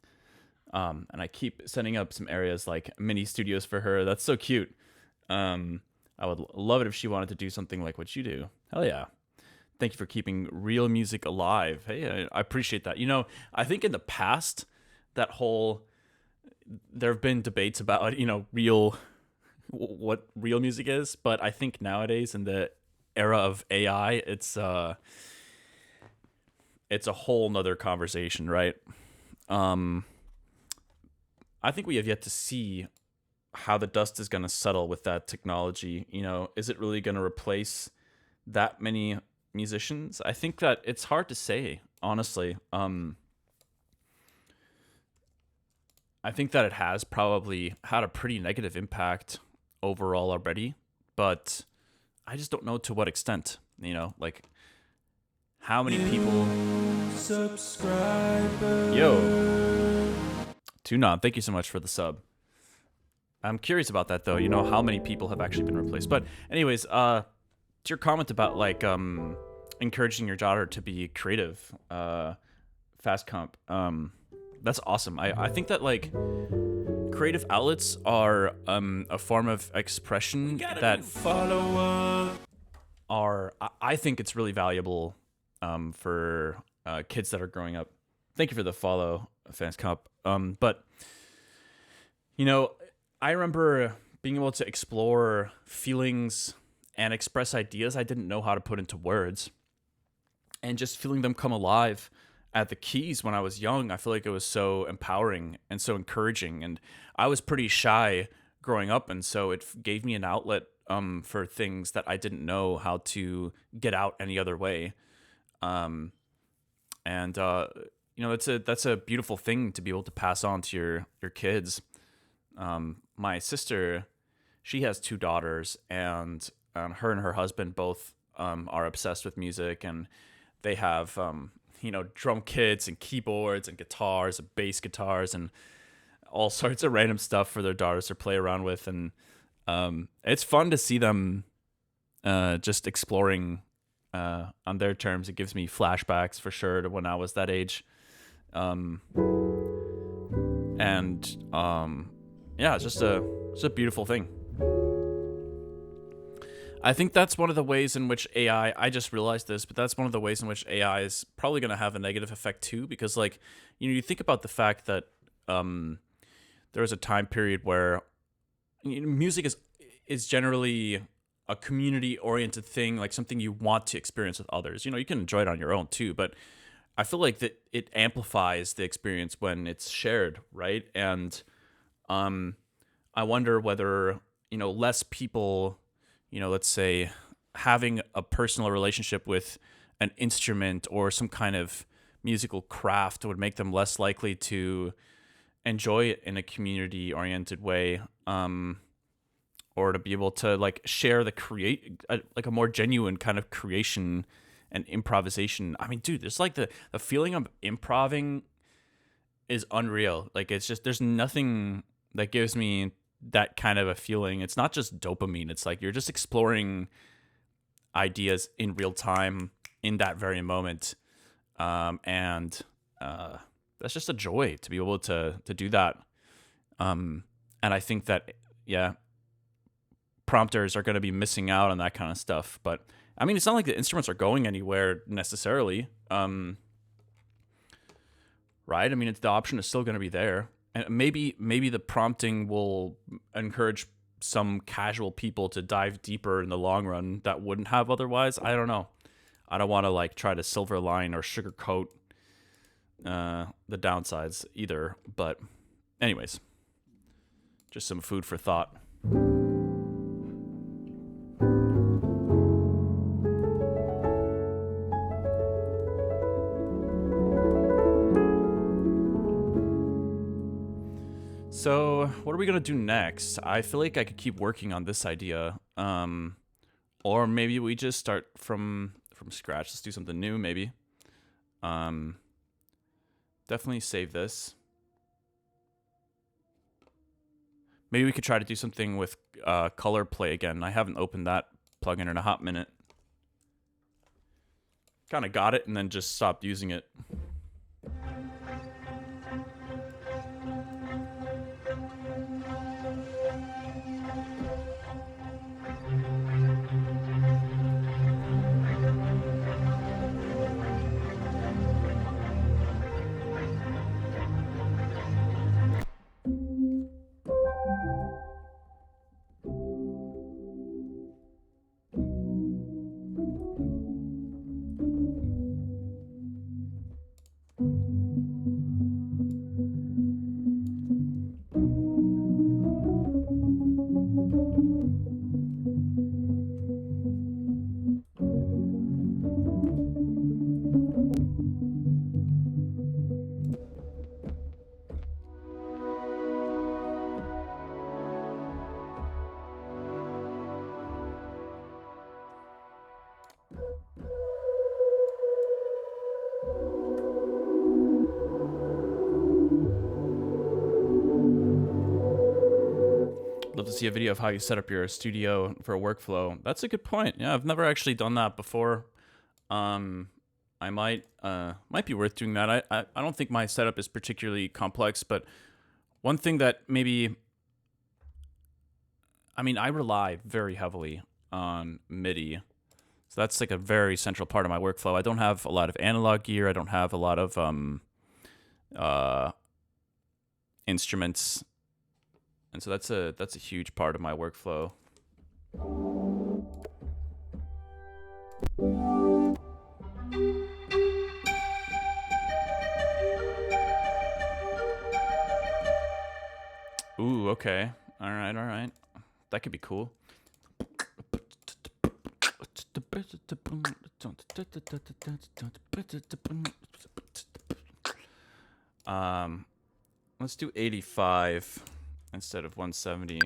And I keep setting up some areas like mini studios for her. That's so cute. I would love it if she wanted to do something like what you do. Hell yeah. Thank you for keeping real music alive. Hey, I appreciate that. You know, I think in the past, there have been debates about, what real music is, but I think nowadays in the era of AI, it's a whole nother conversation, right? I think we have yet to see how the dust is going to settle with that technology. You know, is it really going to replace that many musicians? I think that it's hard to say, honestly. I think that it has probably had a pretty negative impact overall already, but I just don't know to what extent, like how many people. Yo, Tunon, thank you so much for the sub. I'm curious about that though, how many people have actually been replaced. But anyways, to your comment about like encouraging your daughter to be creative, fast comp, that's awesome. I think that like creative outlets are a form of expression that I think it's really valuable for kids that are growing up. Thank you for the follow, fans comp. But I remember being able to explore feelings and express ideas I didn't know how to put into words, and just feeling them come alive at the keys when I was young. I feel like it was so empowering and so encouraging. And I was pretty shy growing up, and so it gave me an outlet for things that I didn't know how to get out any other way. That's a beautiful thing to be able to pass on to your kids. My sister, she has 2 daughters, and her and her husband both are obsessed with music, and they have drum kits and keyboards and guitars and bass guitars and all sorts of random stuff for their daughters to play around with. And it's fun to see them just exploring on their terms. It gives me flashbacks for sure to when I was that age. It's just a beautiful thing. I think that's one of the ways in which AI, I just realized this, but that's one of the ways in which AI is probably going to have a negative effect too, because like, you think about the fact that there was a time period where music is generally a community-oriented thing, like something you want to experience with others. You can enjoy it on your own too, but I feel like that it amplifies the experience when it's shared, right? And I wonder whether, less people, let's say having a personal relationship with an instrument or some kind of musical craft would make them less likely to enjoy it in a community-oriented way, or to be able to like share like a more genuine kind of creation and improvisation. I mean, dude, there's like the feeling of improving is unreal. Like, it's just, there's nothing that gives me that kind of a feeling. It's not just dopamine. It's like you're just exploring ideas in real time in that very moment. That's just a joy to be able to do that. And I think that, yeah, prompters are going to be missing out on that kind of stuff. But I mean, it's not like the instruments are going anywhere necessarily. Right? I mean, the option is still going to be there. And maybe the prompting will encourage some casual people to dive deeper in the long run that wouldn't have otherwise. I don't know. I don't want to like try to silver line or sugarcoat the downsides either. But anyways, just some food for thought. So what are we going to do next? I feel like I could keep working on this idea. Or maybe we just start from scratch. Let's do something new, maybe. Definitely save this. Maybe we could try to do something with color play again. I haven't opened that plugin in a hot minute. Kind of got it and then just stopped using it. Love to see a video of how you set up your studio for a workflow. That's a good point. Yeah, I've never actually done that before. I might be worth doing that. I don't think my setup is particularly complex, but one thing that maybe, I mean, I rely very heavily on MIDI. So that's like a very central part of my workflow. I don't have a lot of analog gear. I don't have a lot of instruments. And so that's a huge part of my workflow. Ooh, okay. All right. That could be cool. Let's do 85 instead of 170.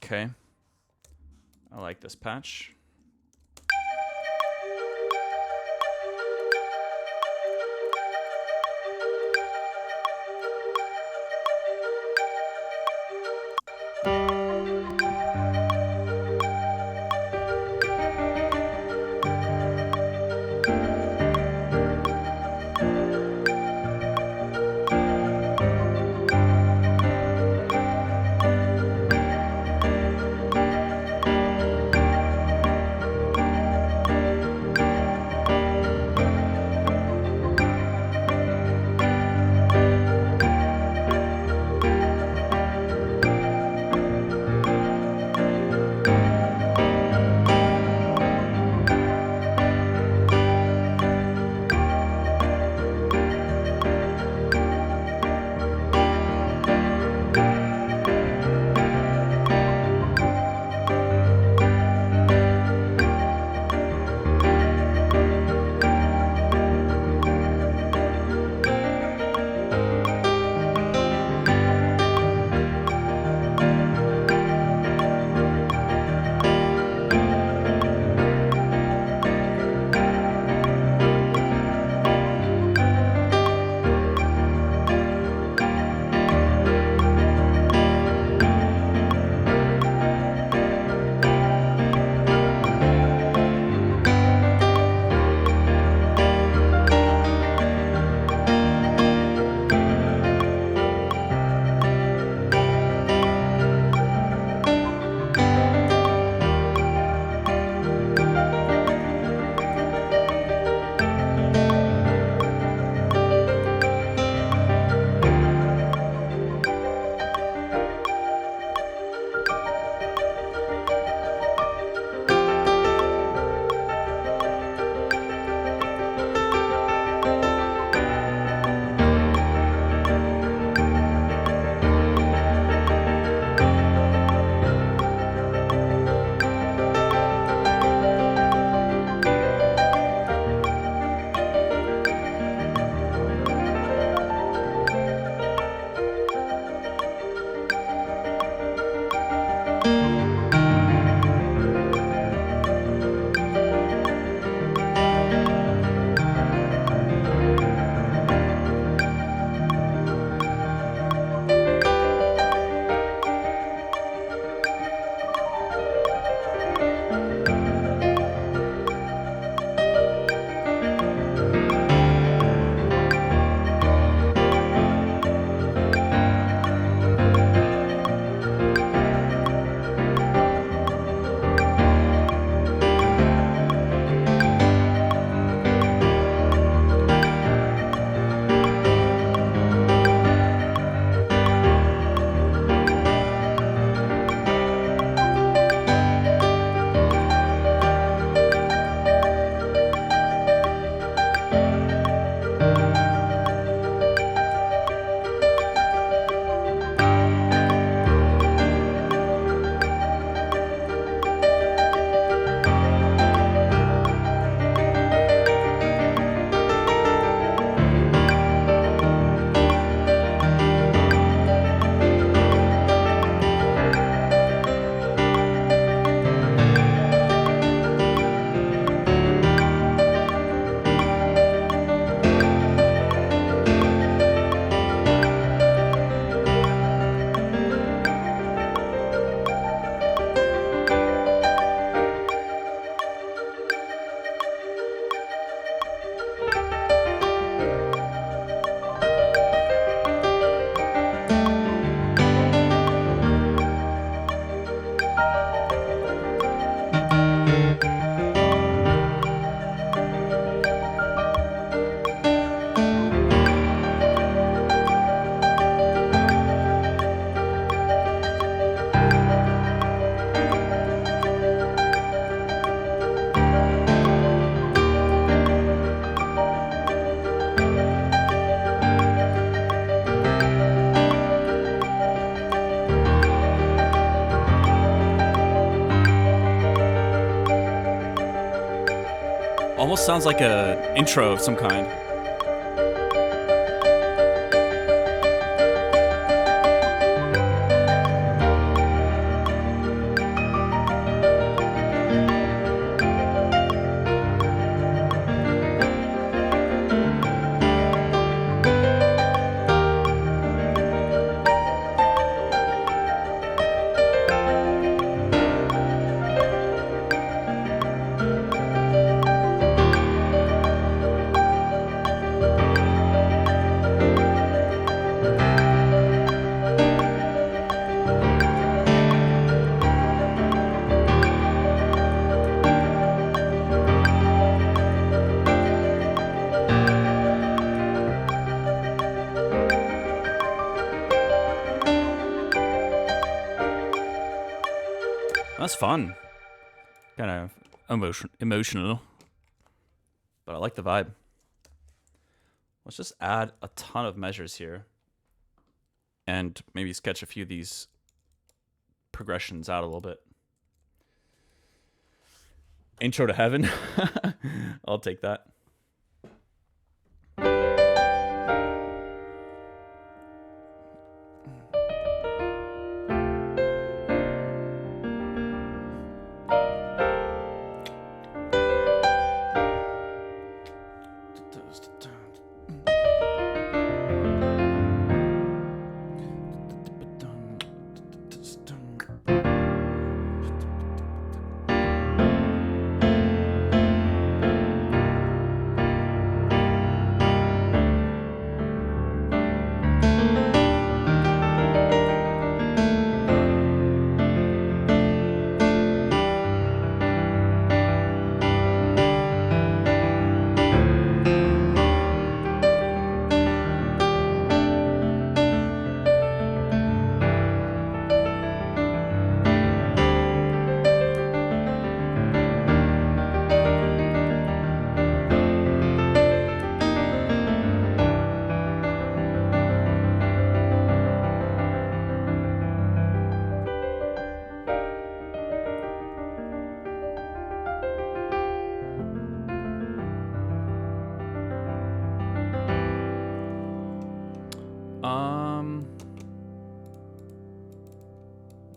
Okay. I like this patch. almost sounds like a intro of some kind. That's fun. Kind of emotional. But I like the vibe. Let's just add a ton of measures here. And maybe sketch a few of these progressions out a little bit. Intro to heaven. I'll take that.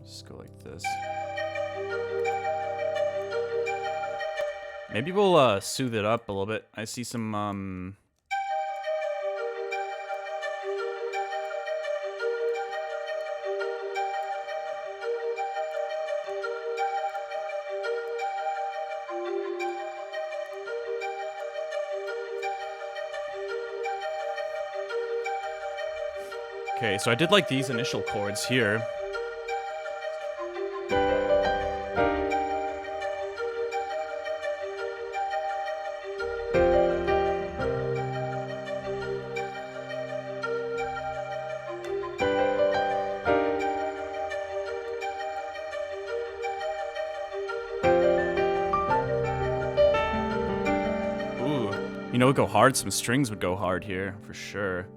Just go like this. Maybe we'll soothe it up a little bit. I see some Okay, so I did like these initial chords here. Ooh, you know, it would go hard. Some strings would go hard here for sure.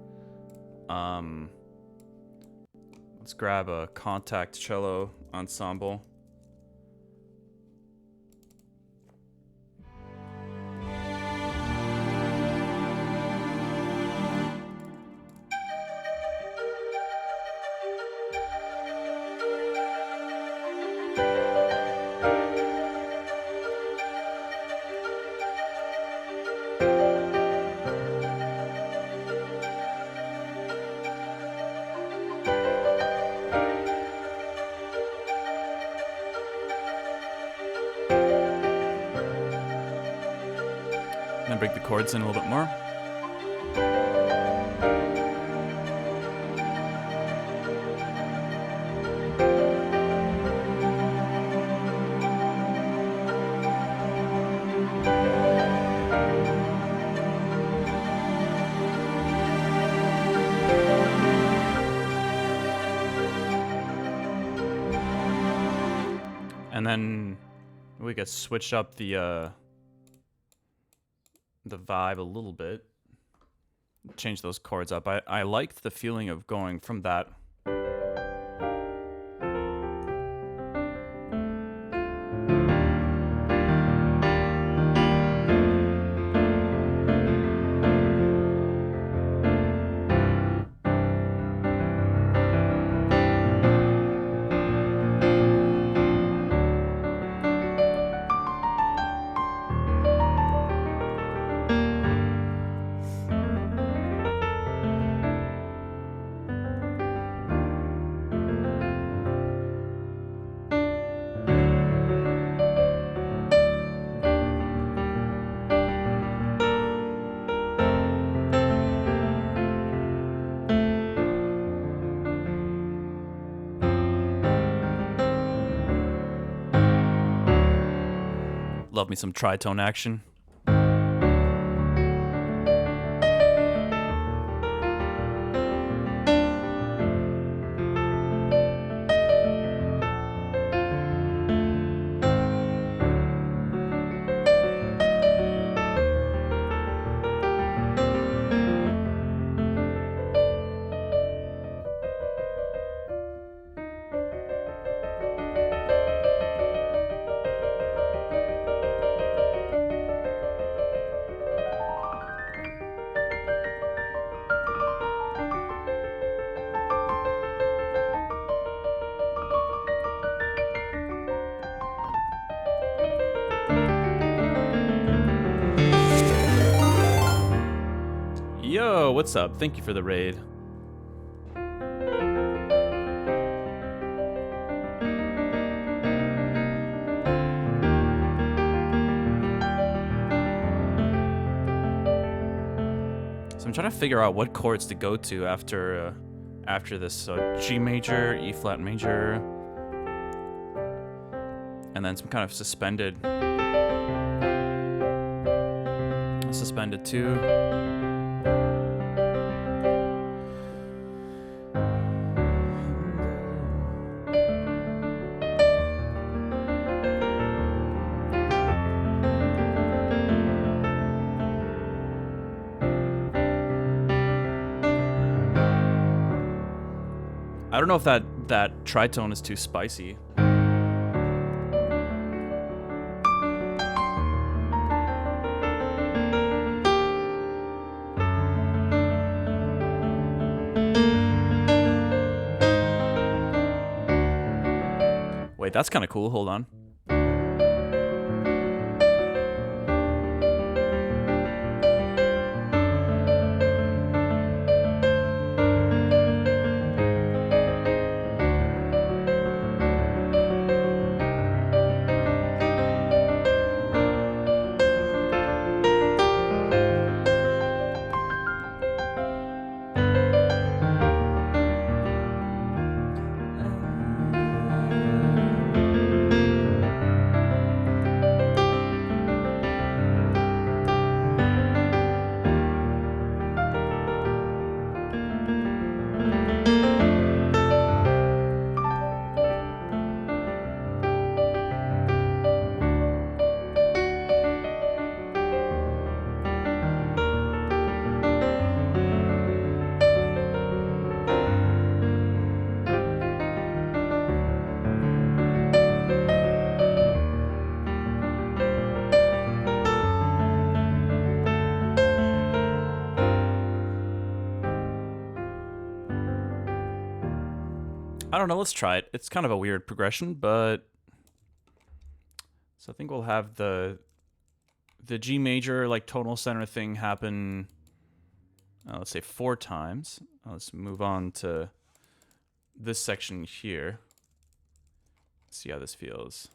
Let's grab a contact cello ensemble. And break the chords in a little bit more. And then we could switch up the vibe a little bit. Change those chords up. I liked the feeling of going from that Love me some tritone action. Yo, what's up? Thank you for the raid. So I'm trying to figure out what chords to go to after this G major, E flat major, and then some kind of suspended 2. I don't know if that tritone is too spicy. Wait, that's kind of cool. Hold on. I don't know, let's try it. It's kind of a weird progression, but so I think we'll have the G major like tonal center thing happen let's say 4 times. Let's move on to this section here. Let's see how this feels.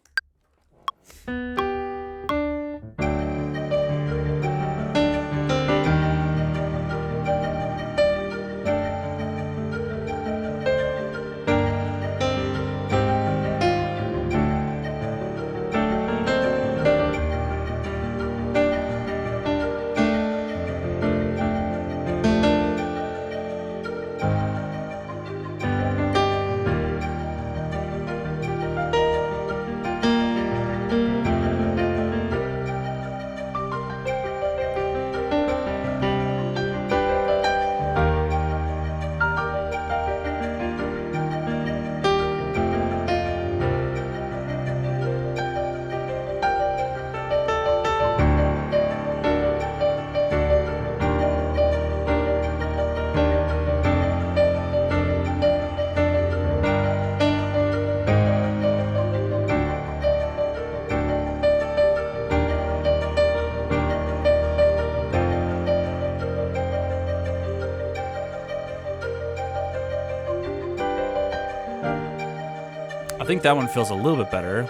I think that one feels a little bit better.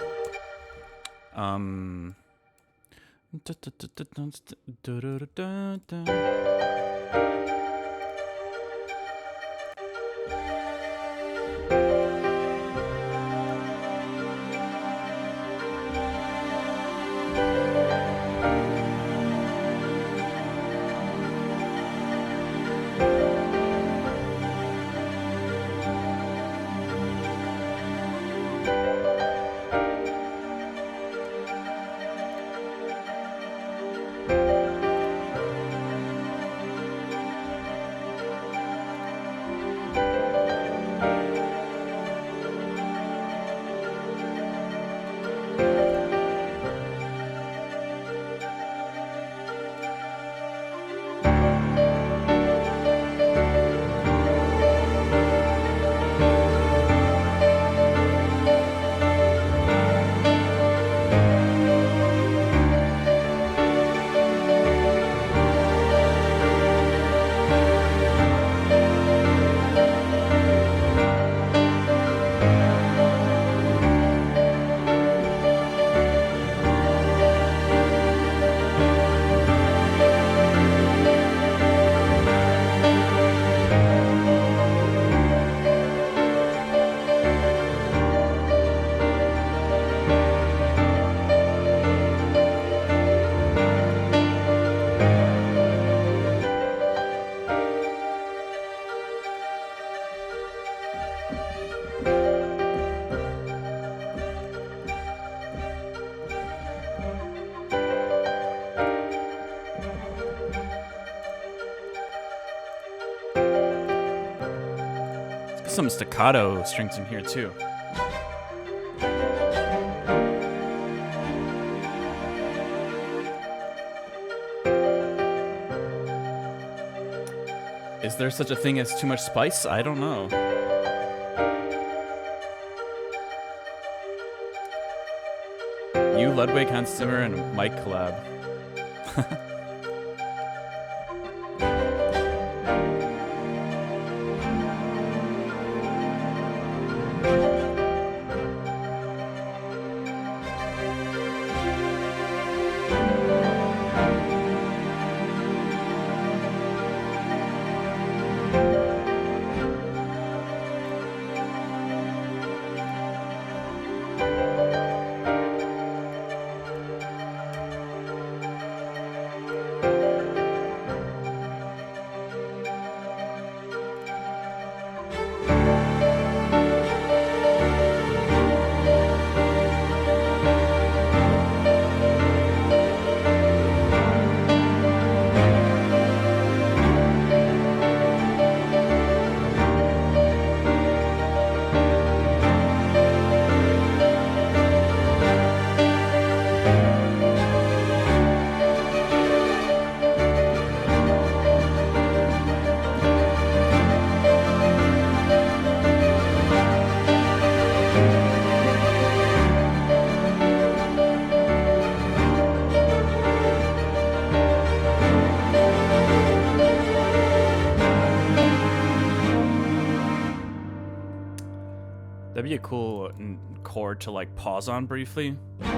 some staccato strings in here too. Is there such a thing as too much spice? I don't know. You, Ludwig, Hans Zimmer, and Mike collab. That'd be a cool chord to like pause on briefly. And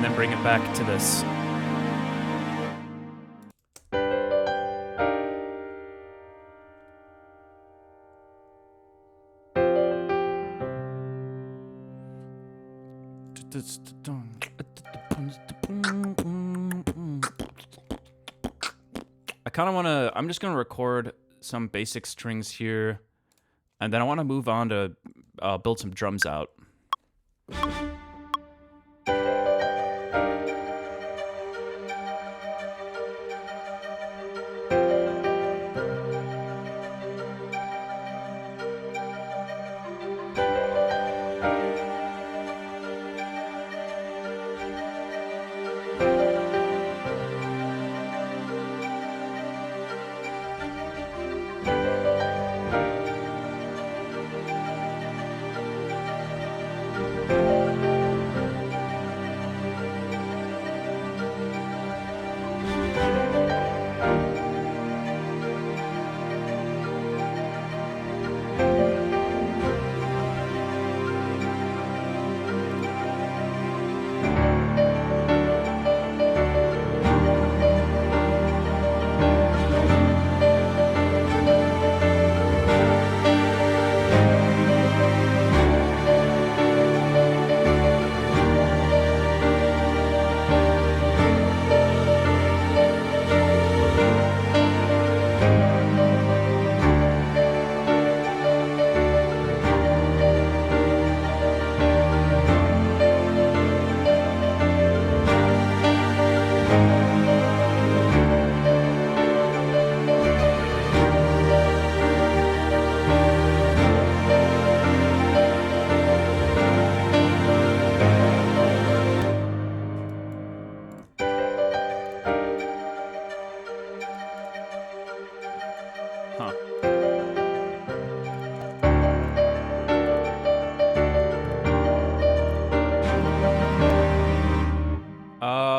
then bring it back to this. I'm just gonna record some basic strings here, and then I want to move on to build some drums out.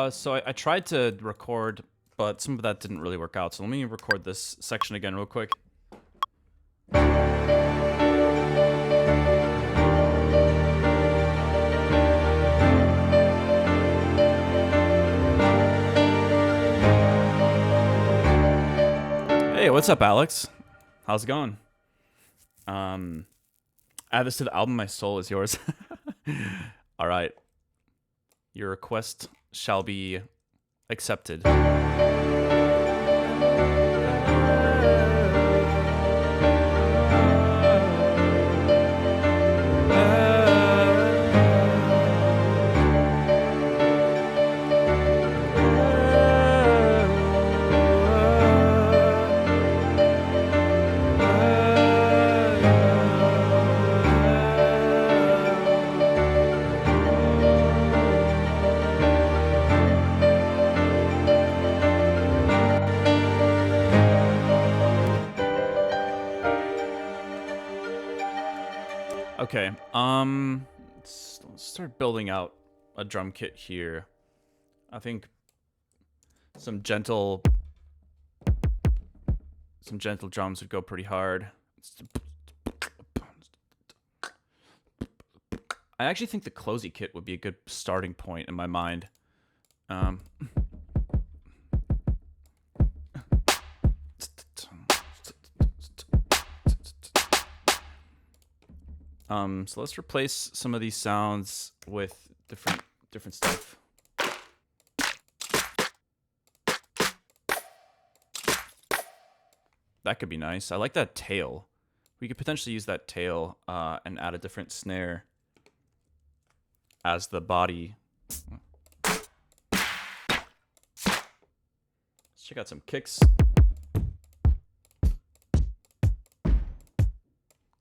So I tried to record, but some of that didn't really work out. So let me record this section again real quick. Hey, what's up, Alex? How's it going? Add this to the album. My soul is yours. All right. Your request shall be accepted. Okay. Let's start building out a drum kit here. I think some gentle drums would go pretty hard. I actually think the closey kit would be a good starting point in my mind. So let's replace some of these sounds with different stuff. That could be nice. I like that tail. We could potentially use that tail and add a different snare as the body. Let's check out some kicks.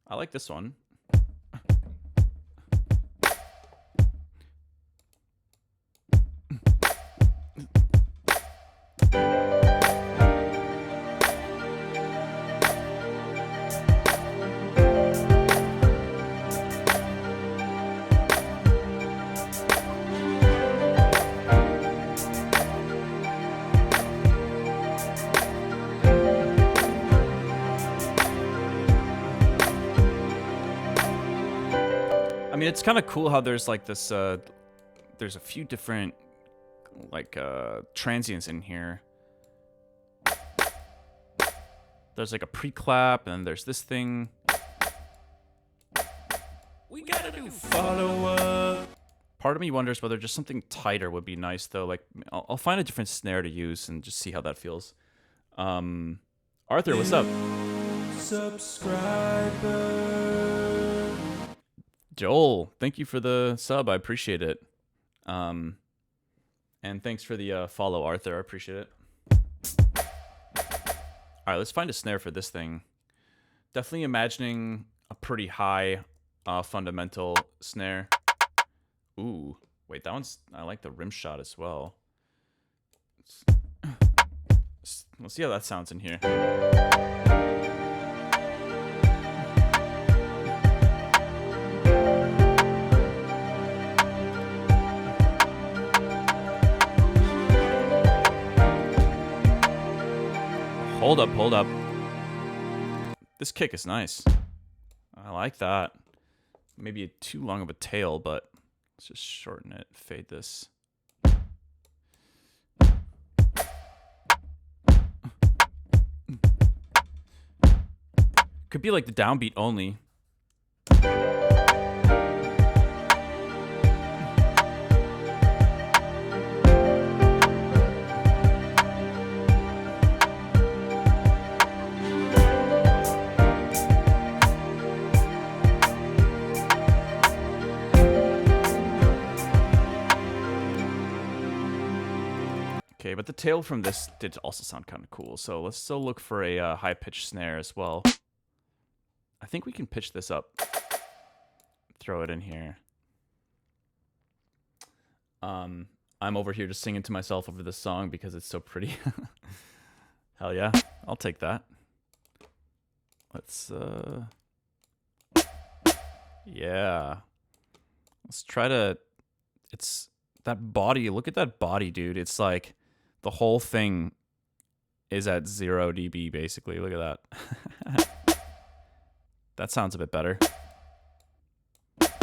I like this one. I mean, it's kind of cool how there's like this, there's a few different, like, transients in here. There's like a pre-clap, and there's this thing. We gotta do follow-up. Part of me wonders whether just something tighter would be nice, though. Like, I'll find a different snare to use and just see how that feels. Arthur, what's up? Subscriber. Joel, thank you for the sub. I appreciate it. And thanks for the follow, Arthur. I appreciate it. All right, let's find a snare for this thing. Definitely imagining a pretty high fundamental snare. Ooh, wait, that one's... I like the rim shot as well. Let's see how that sounds in here. Hold up. This kick is nice. I like that. Maybe too long of a tail, but let's just shorten it, fade this. Could be like the downbeat only. Okay, but the tail from this did also sound kind of cool, so let's still look for a high-pitched snare as well. I think we can pitch this up. Throw it in here. I'm over here just singing to myself over this song because it's so pretty. Hell yeah, I'll take that. Let's, yeah. Let's try to, it's, that body, look at that body, dude. It's like, the whole thing is at 0 dB, basically. Look at that. That sounds a bit better. Let's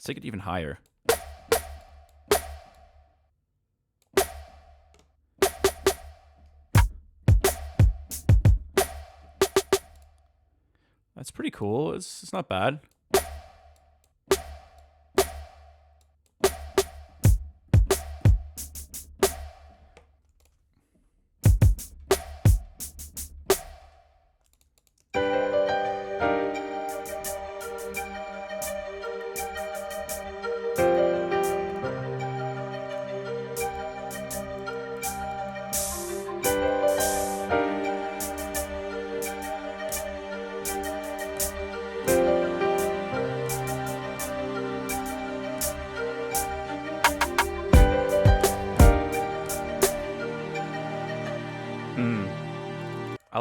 take it even higher. That's pretty cool. It's not bad.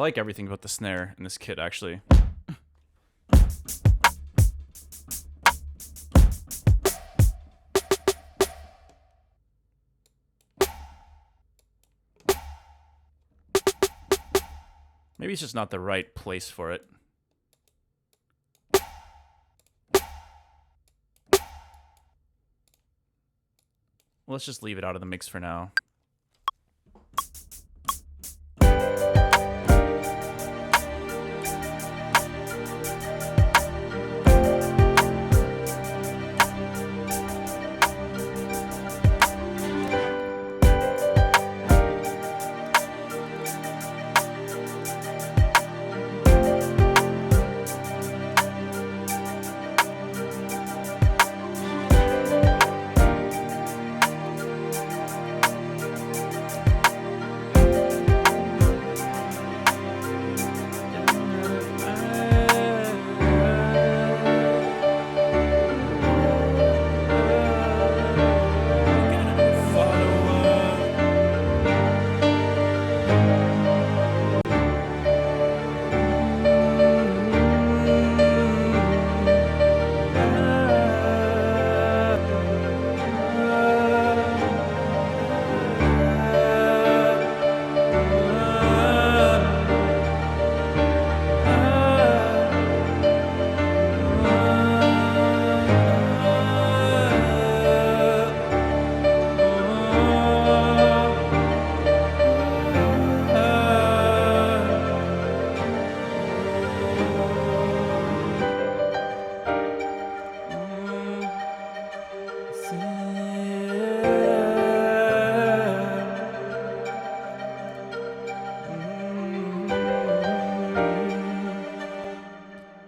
like everything about the snare in this kit, actually. Maybe it's just not the right place for it. Let's just leave it out of the mix for now.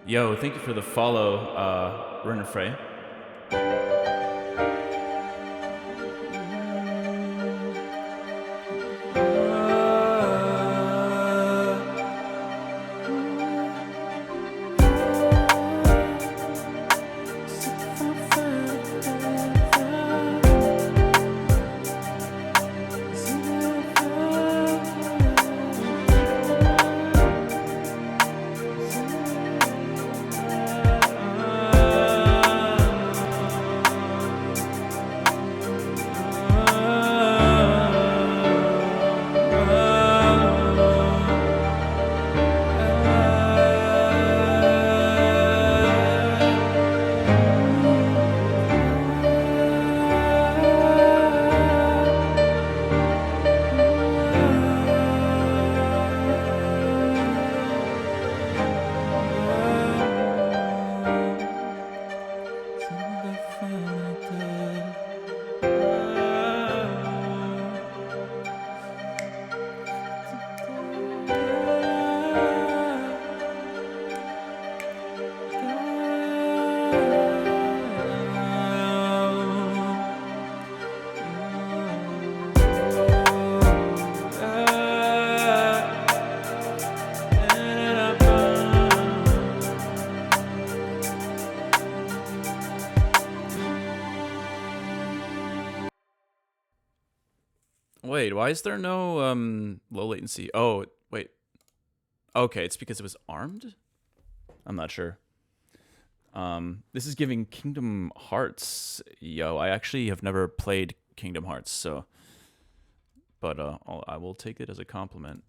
Yo, thank you for the follow, Runner Frey. Wait, why is there no low latency? Oh, wait. Okay, it's because it was armed? I'm not sure. This is giving Kingdom Hearts. Yo, I actually have never played Kingdom Hearts, so but I will take it as a compliment.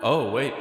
Oh, wait.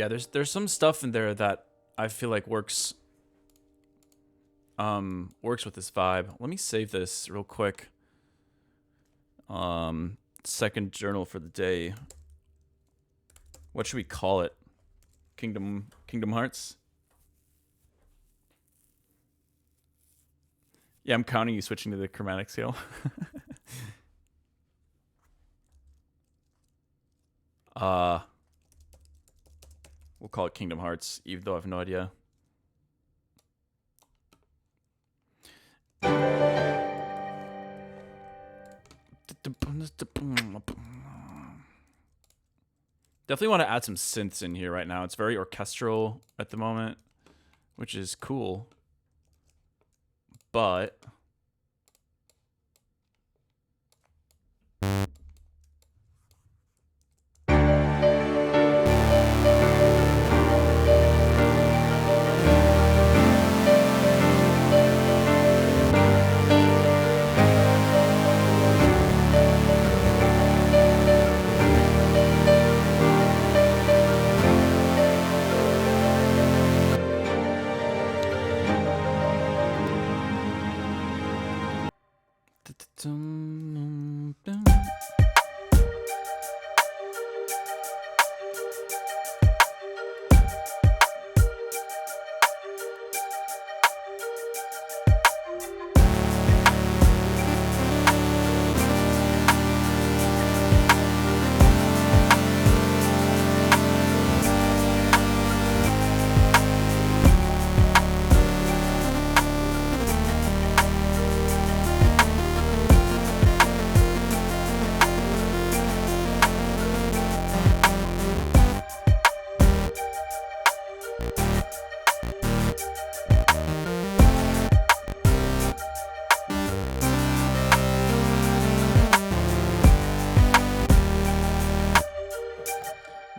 Yeah, there's some stuff in there that I feel like works with this vibe. Let me save this real quick. Second journal for the day. What should we call it? Kingdom Hearts? Yeah, I'm counting you switching to the chromatic scale. We'll call it Kingdom Hearts, even though I have no idea. Definitely want to add some synths in here right now. It's very orchestral at the moment, which is cool. But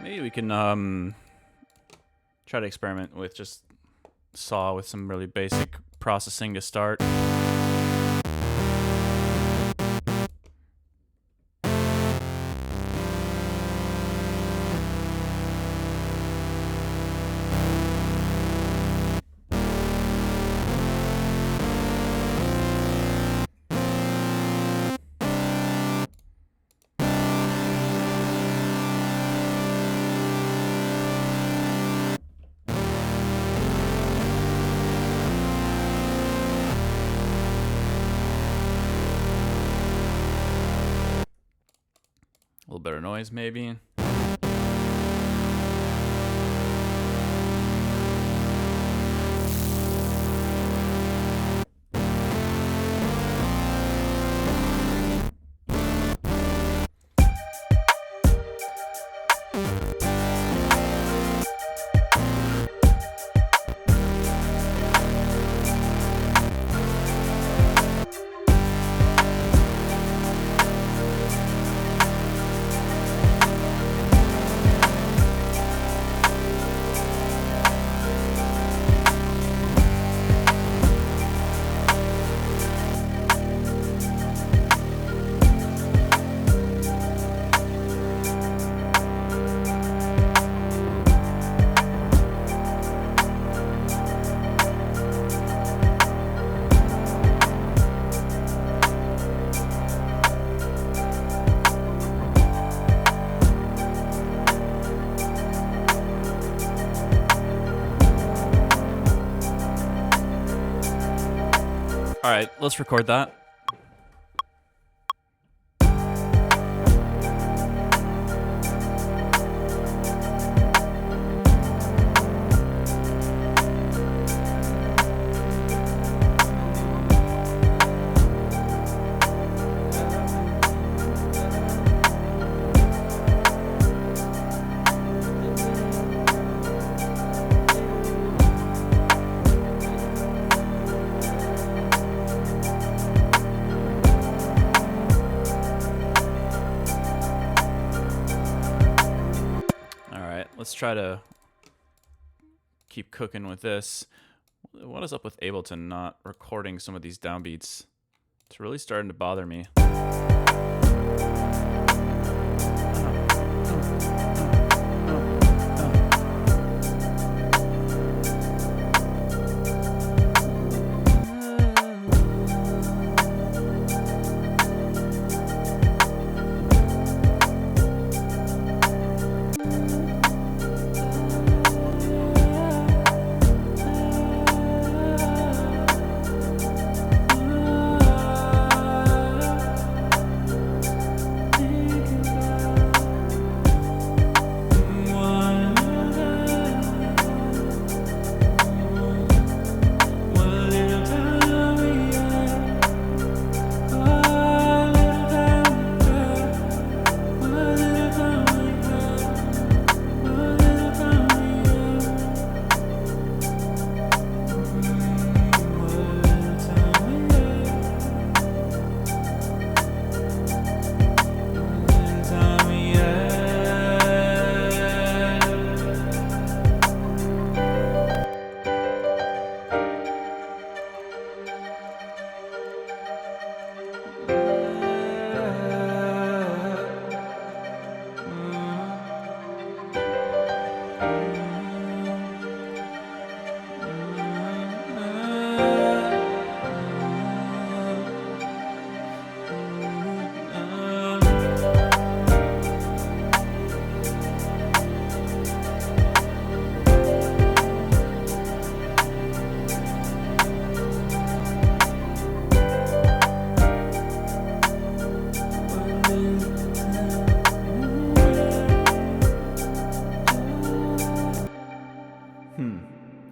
maybe we can try to experiment with just saw with some really basic processing to start. A little better noise, maybe. All right, let's record that. Let's try to keep cooking with this. What is up with Ableton not recording some of these downbeats? It's really starting to bother me.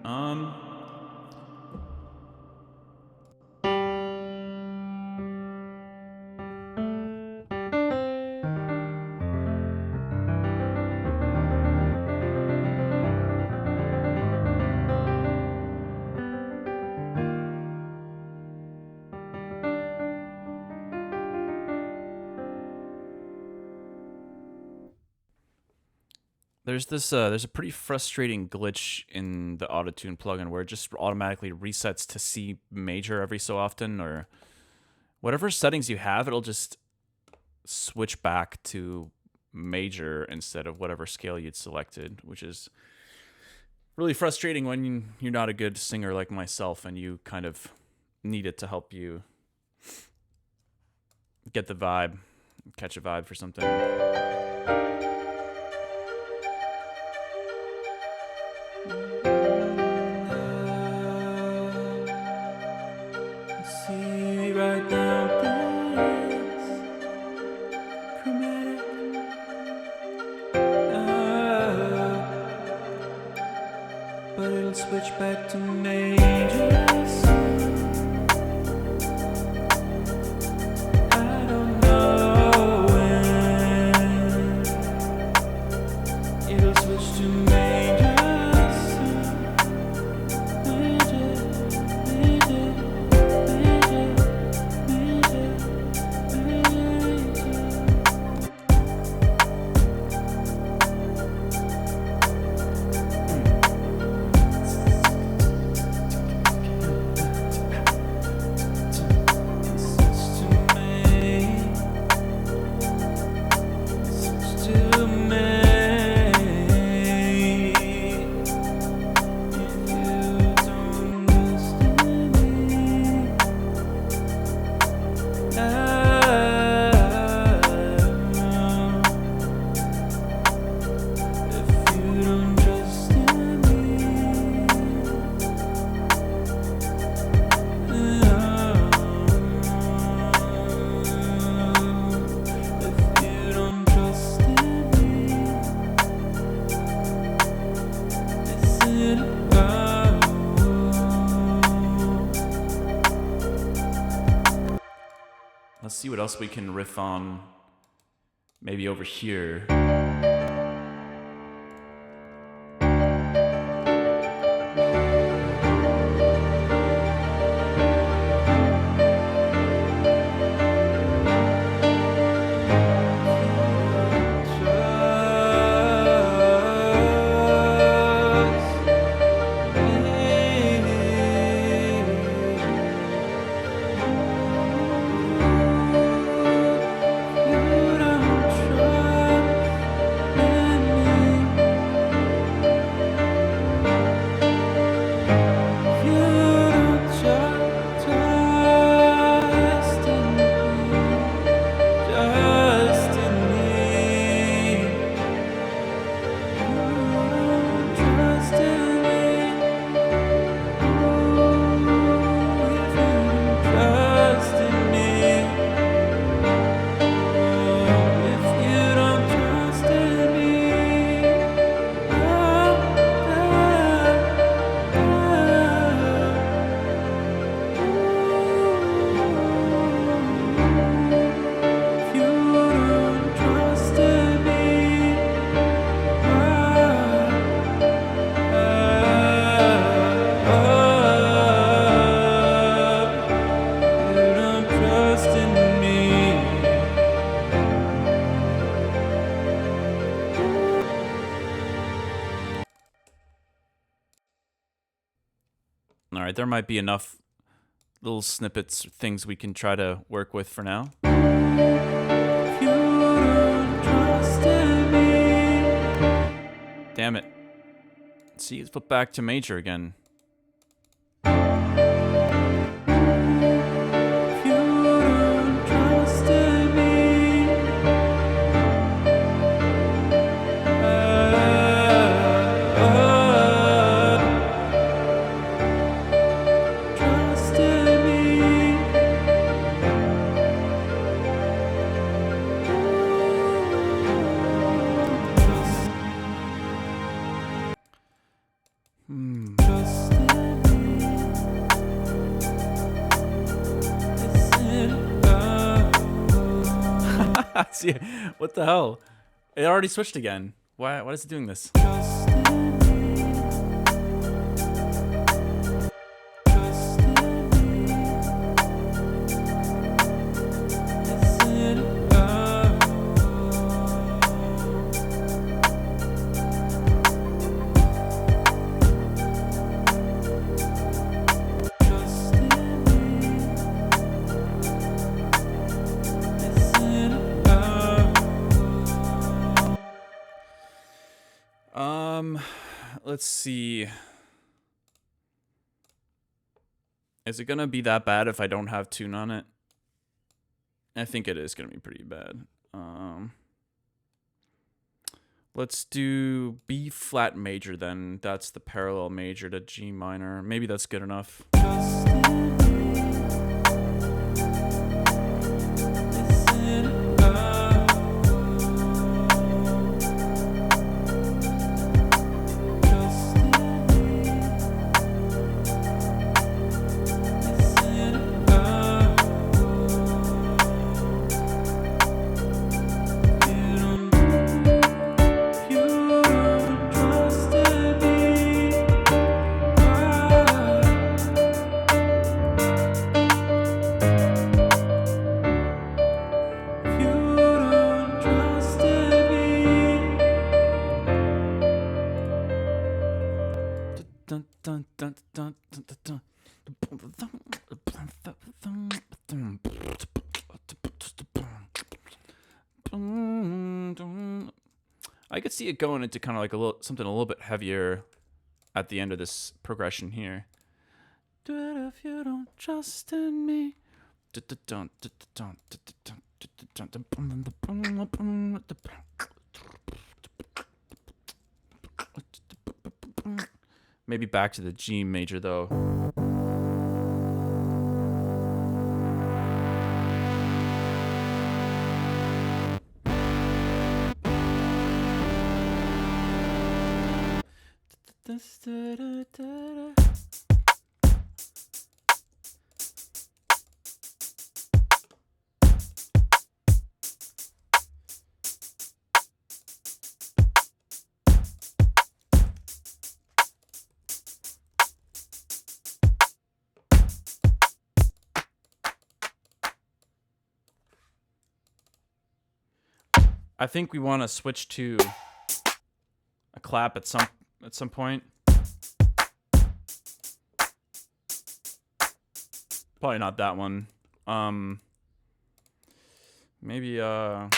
Um. There's a pretty frustrating glitch in the Autotune plugin where it just automatically resets to C major every so often, or whatever settings you have, it'll just switch back to major instead of whatever scale you'd selected, which is really frustrating when you're not a good singer like myself and you kind of need it to help you get the vibe, catch a vibe for something. See right now this chromatic but it'll switch back to majors. I don't know when it'll switch to majors. Let's see what else we can riff on. Maybe over here. All right, there might be enough little snippets, things we can try to work with for now. Damn it. See, let's flip back to major again. see it. What the hell? It already switched again. Why is it doing this? Let's see. Is it gonna be that bad if I don't have tune on it? I think it is gonna be pretty bad. Let's do B flat major then. That's the parallel major to G minor. Maybe that's good enough. I could see it going into kind of like something a little bit heavier at the end of this progression here. Do it if you don't trust in me. Maybe back to the G major though. I think we want to switch to a clap at some point. Probably not that one. Maybe yeah,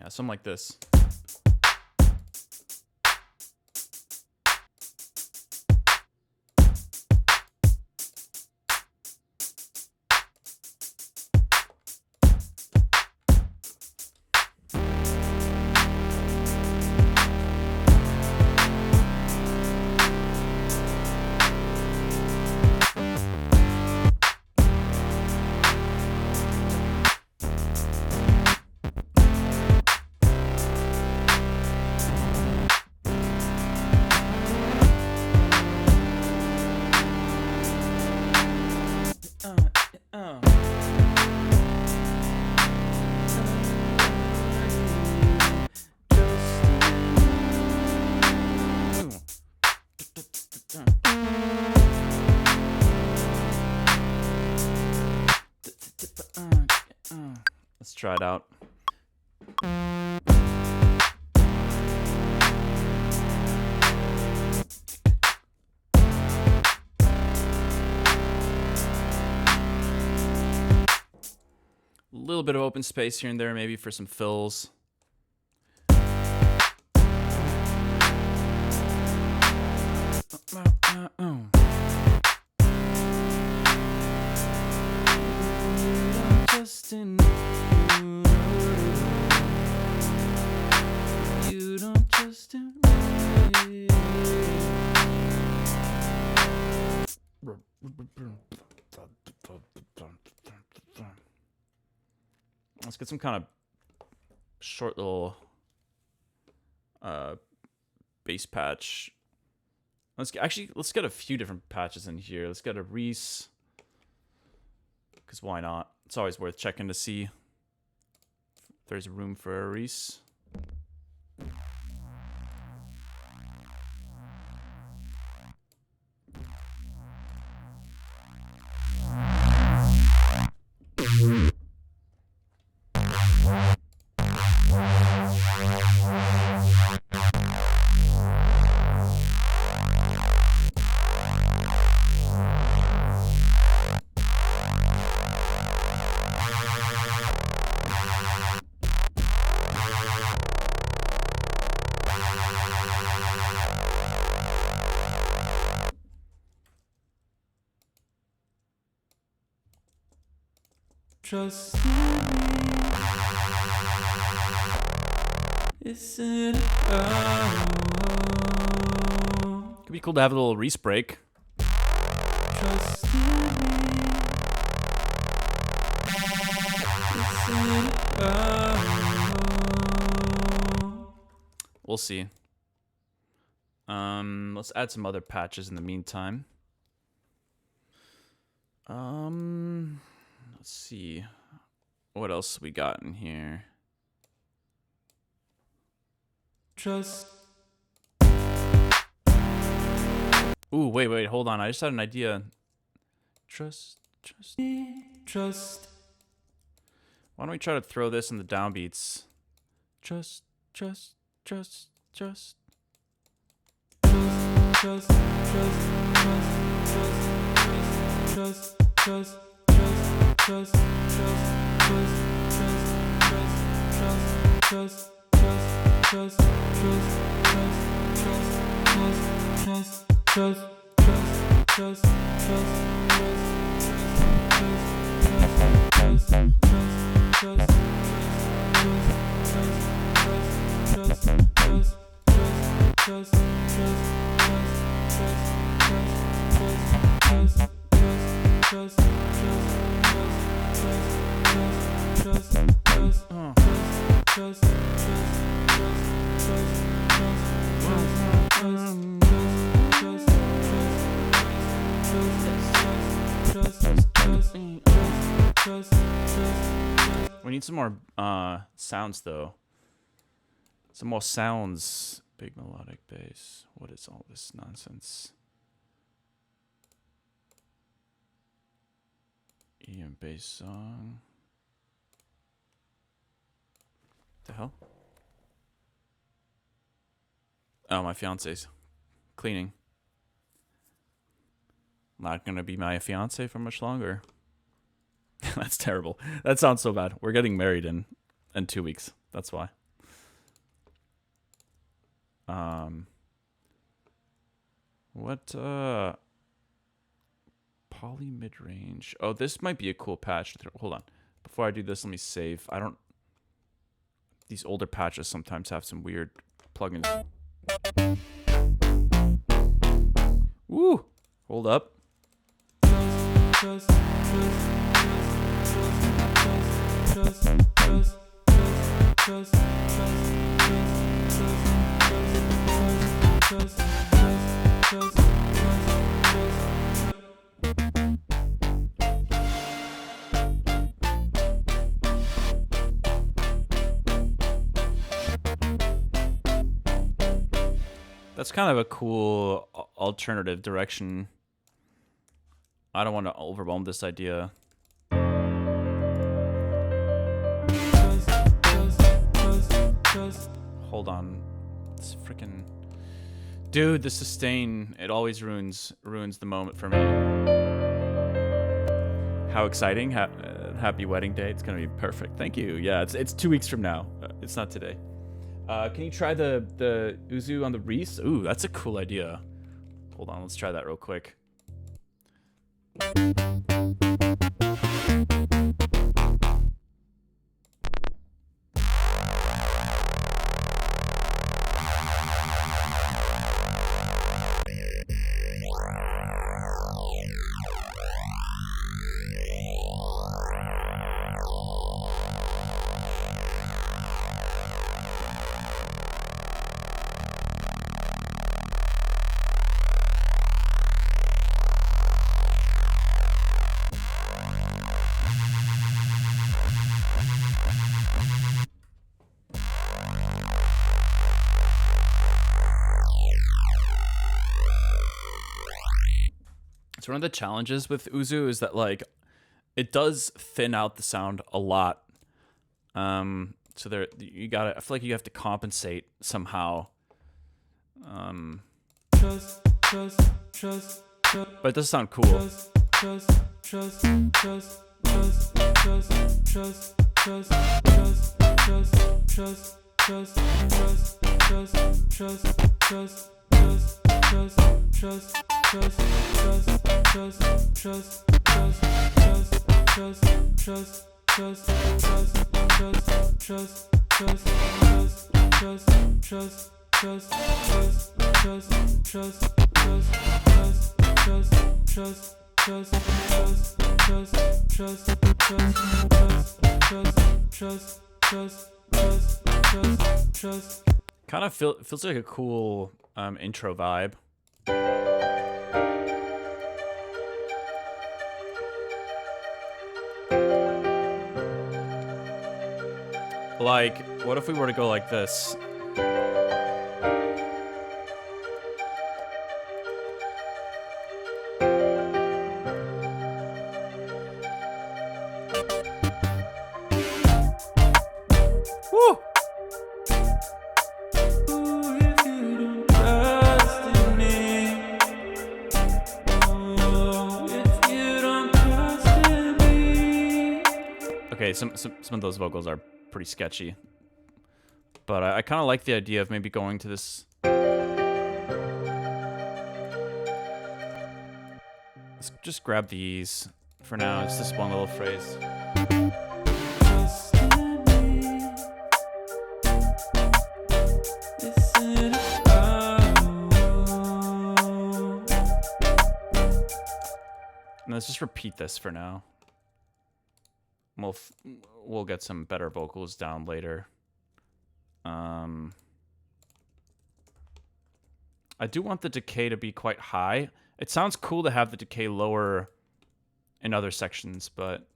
something like this. Let's try it out. A little bit of open space here and there, maybe for some fills. You don't trust in me. Let's get some kind of short little bass patch. Let's get a few different patches in here. Let's get a Reese, because why not? It's always worth checking to see. there's room for a Reese. Trust in me. Isn't it? Could be cool to have a little Reese break. Trust in me. Isn't it? We'll see. Let's add some other patches in the meantime. Let's see. What else we got in here? Trust. Ooh, wait, hold on. I just had an idea. Trust. Trust. Why don't we try to throw this in the downbeats? Trust. Trust. Trust. Trust. Trust. Trust. Trust. Trust. We need some more sounds though. Some more sounds. Big melodic bass. What is all this nonsense? EM bass song. The hell? Oh, my fiance's cleaning. Not gonna be my fiance for much longer. That's terrible. That sounds so bad. We're getting married in 2 weeks. That's why. What poly mid-range. Oh, this might be a cool patch. Hold on. Before I do this, let me save. These older patches sometimes have some weird plugins. Woo! Hold up. That's kind of a cool alternative direction. I don't want to overwhelm this idea. Hold on. It's freaking... Dude, the sustain, it always ruins the moment for me. How exciting. Happy wedding day. It's going to be perfect. Thank you. Yeah, it's 2 weeks from now. It's not today. Can you try the Uzu on the Reese? Ooh, that's a cool idea. Hold on, let's try that real quick. So one of the challenges with Uzu is that like it does thin out the sound a lot. So there you gotta. I feel like you have to compensate somehow. But it does sound cool. Kind of feels like a cool intro vibe. Like, what if we were to go like this? Woo! Okay, some of those vocals are pretty sketchy, but I kind of like the idea of maybe going to this. Let's just grab these for now. It's this one little phrase. And let's just repeat this for now. We'll get some better vocals down later. I do want the decay to be quite high. It sounds cool to have the decay lower in other sections, but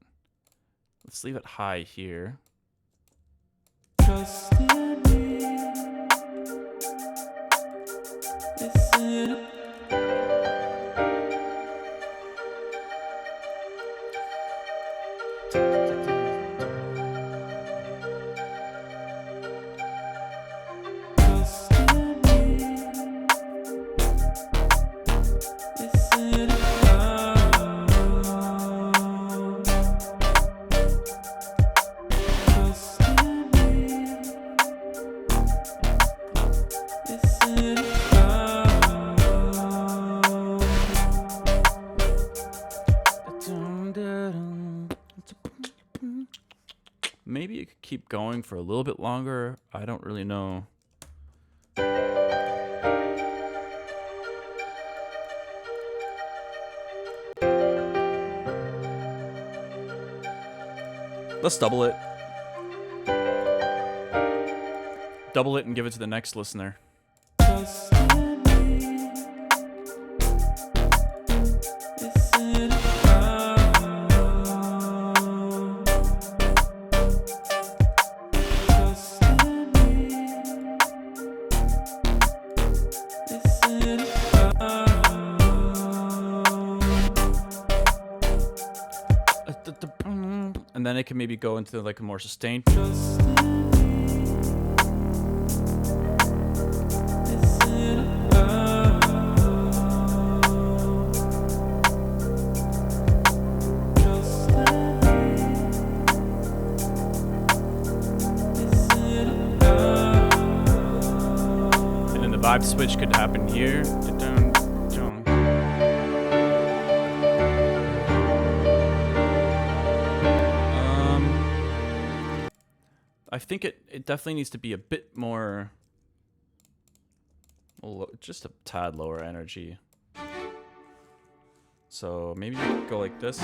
let's leave it high here. Trust in me. Listen. Maybe it could keep going for a little bit longer. I don't really know. Let's double it. Double it and give it to the next listener. And then it can maybe go into like a more sustained. And then the vibe switch could happen here. I think it definitely needs to be a bit more, just a tad lower energy. So maybe go like this.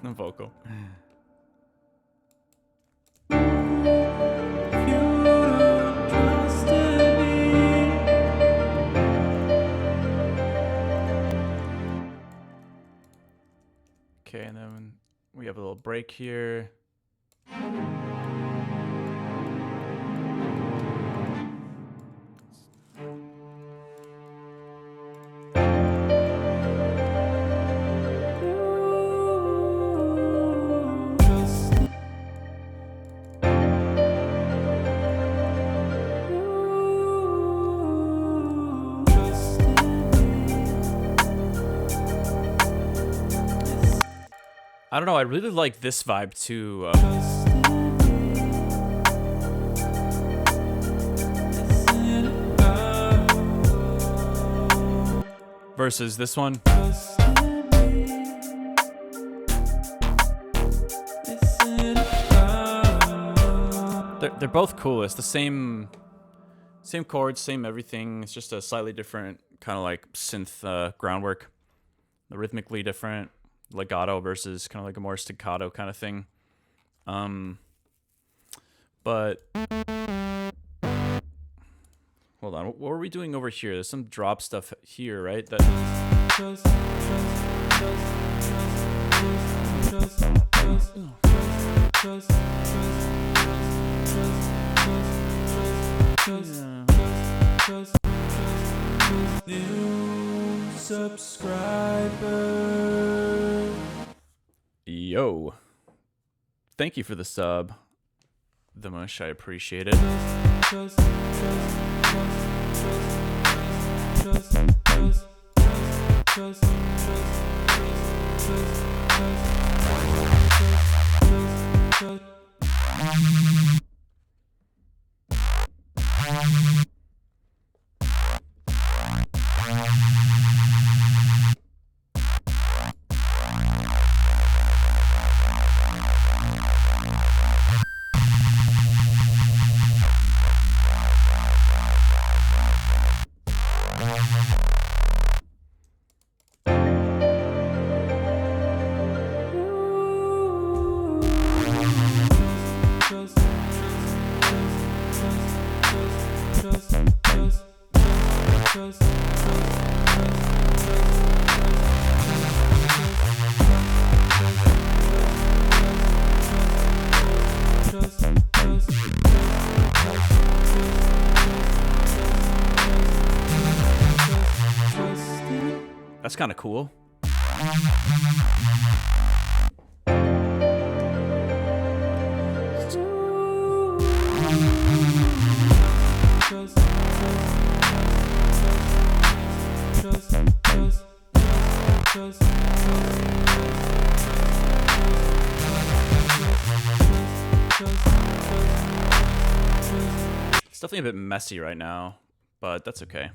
The vocal. Okay, and then we have a little break here. I don't know, I really like this vibe too. Versus this one. They're both cool. It's the same chords, same everything. It's just a slightly different kind of like synth groundwork. The rhythmically different. Legato versus kind of like a more staccato kind of thing. But hold on, what were we doing over here? There's some drop stuff here, right? That new subscriber. Yo. Thank you for the sub. The mush, I appreciate it. That's kind of cool. It's definitely a bit messy right now, but that's okay.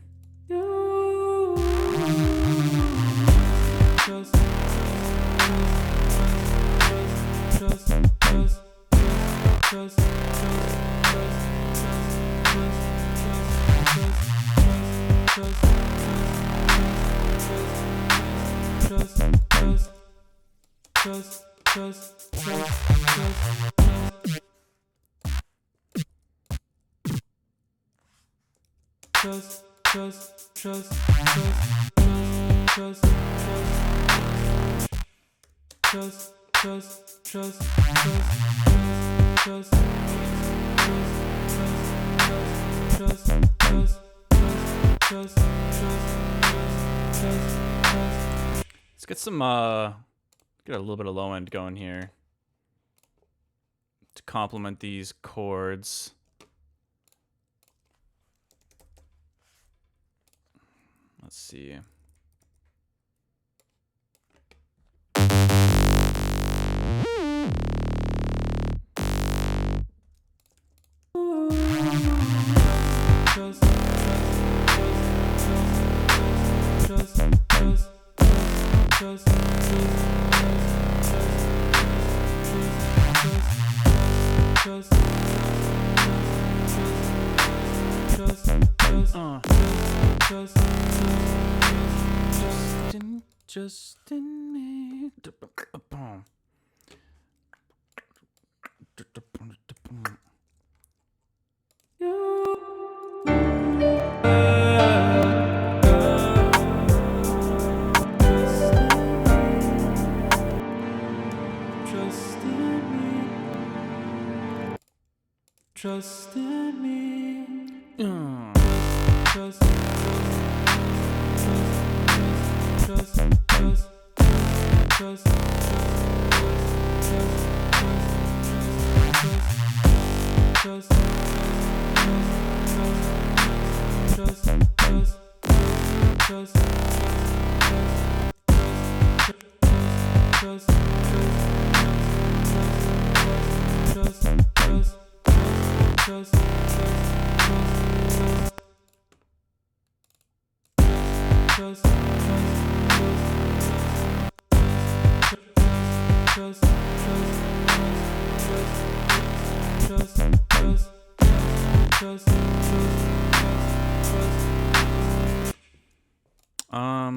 Let's get some get a little bit of low end going here to complement these chords. Let's see. Just in me. trust in me. Mm. Trust, trust, trust, trust, trust,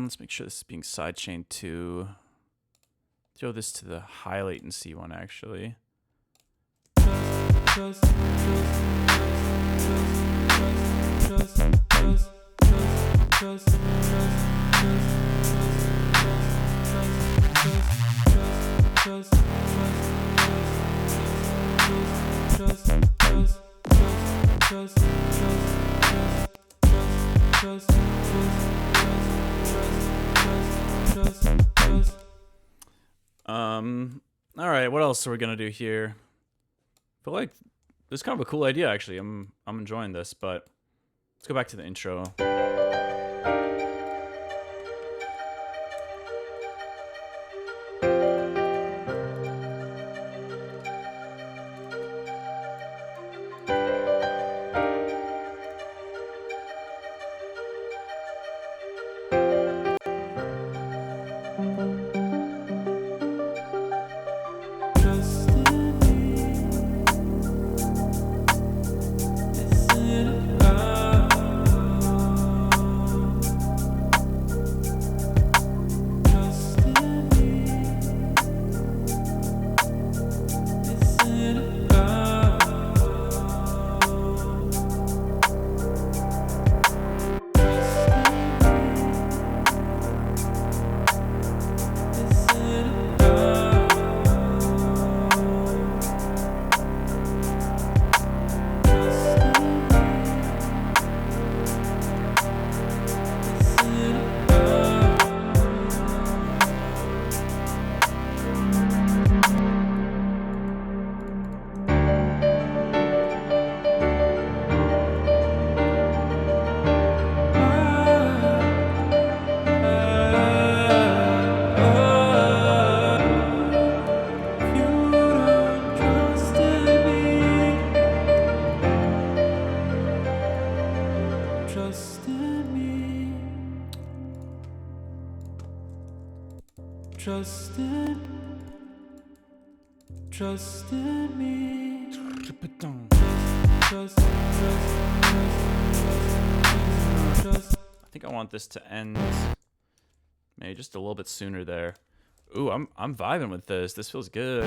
Let's make sure this is being sidechained to. Throw this to the high latency one, actually. All right, what else are we gonna do here? I feel like this is kind of a cool idea, actually. I'm enjoying this, but let's go back to the intro. Trust in me. I think I want this to end maybe just a little bit sooner there. Ooh, I'm vibing with this. This feels good.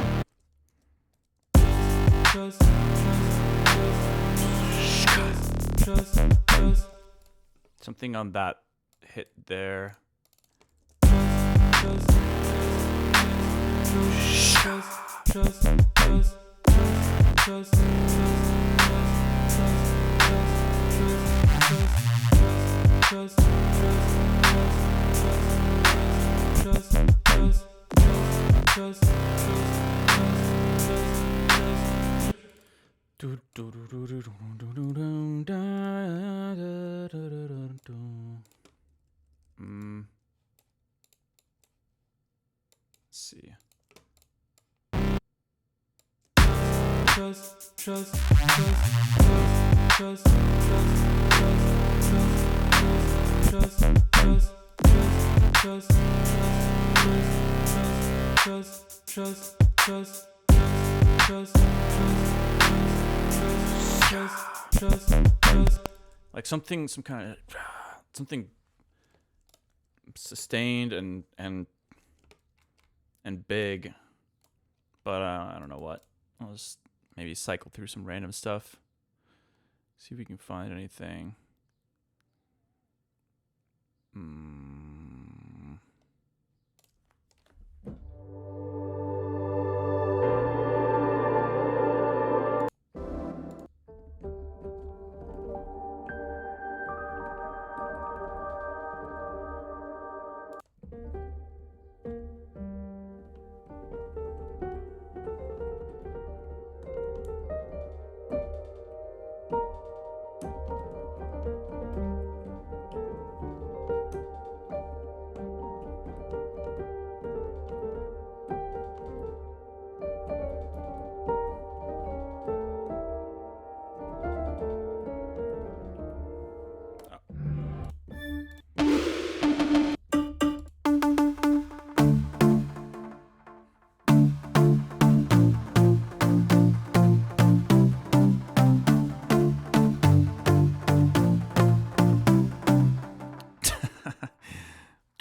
Something on that hit there. Let's see. Like something, some kind of something sustained and big, but I don't know what. I'll just maybe cycle through some random stuff. See if we can find anything.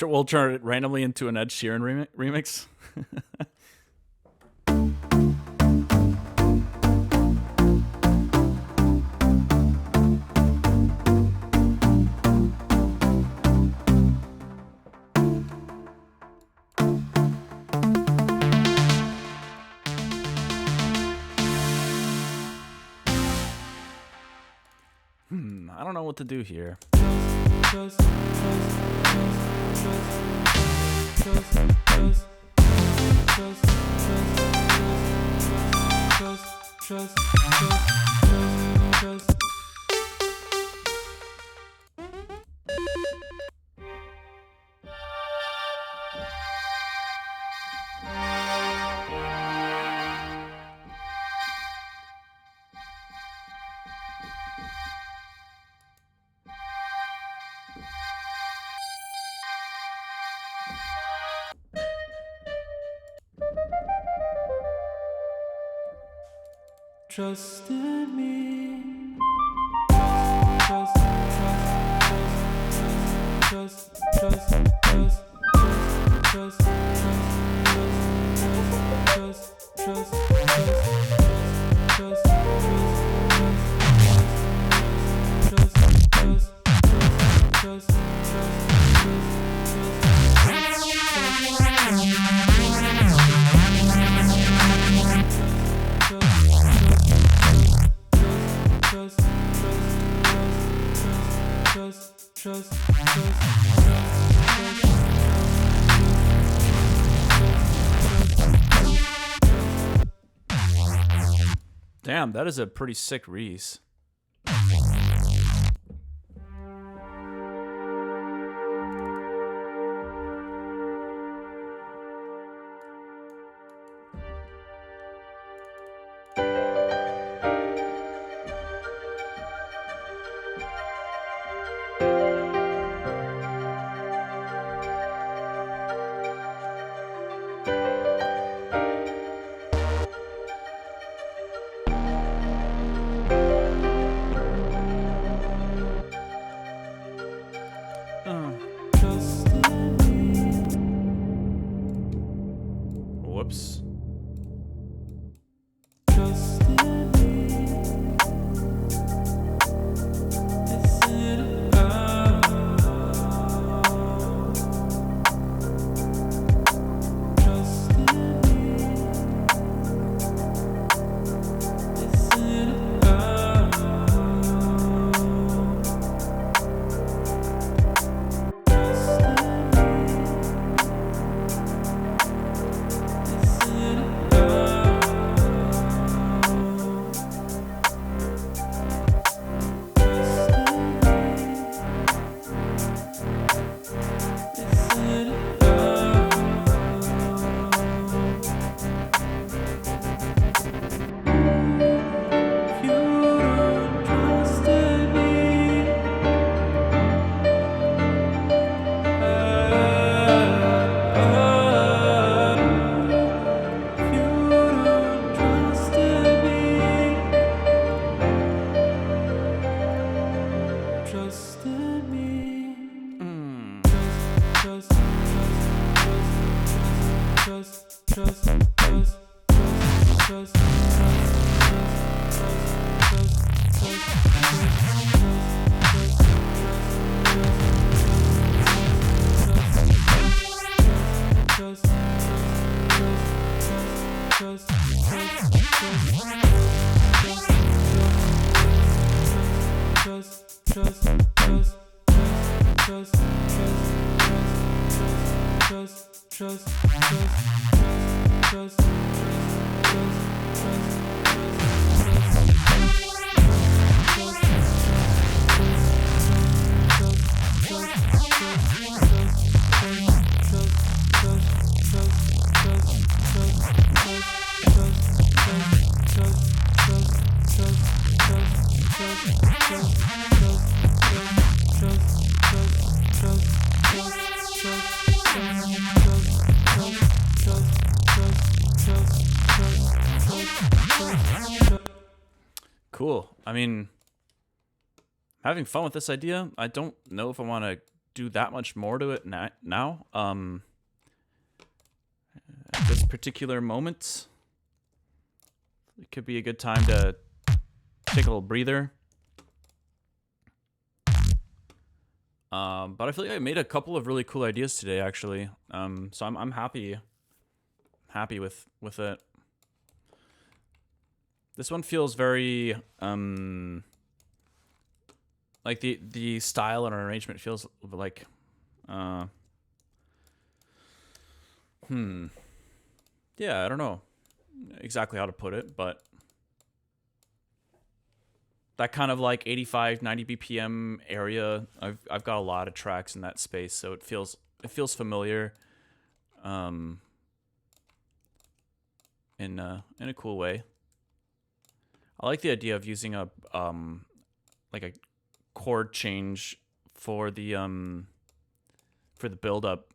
We'll turn it randomly into an Ed Sheeran remix. I don't know what to do here. Trust in me. Damn, that is a pretty sick Reese. Whoops. Cool. I mean, having fun with this idea. I don't know if I want to do that much more to it now. At this particular moment, it could be a good time to take a little breather. But I feel like I made a couple of really cool ideas today, actually. So I'm happy with it. This one feels very like the style and arrangement feels like yeah, I don't know exactly how to put it, but that kind of like 85, 90 BPM area, I've got a lot of tracks in that space, so it feels familiar, in a cool way. I like the idea of using a like a chord change for the build up.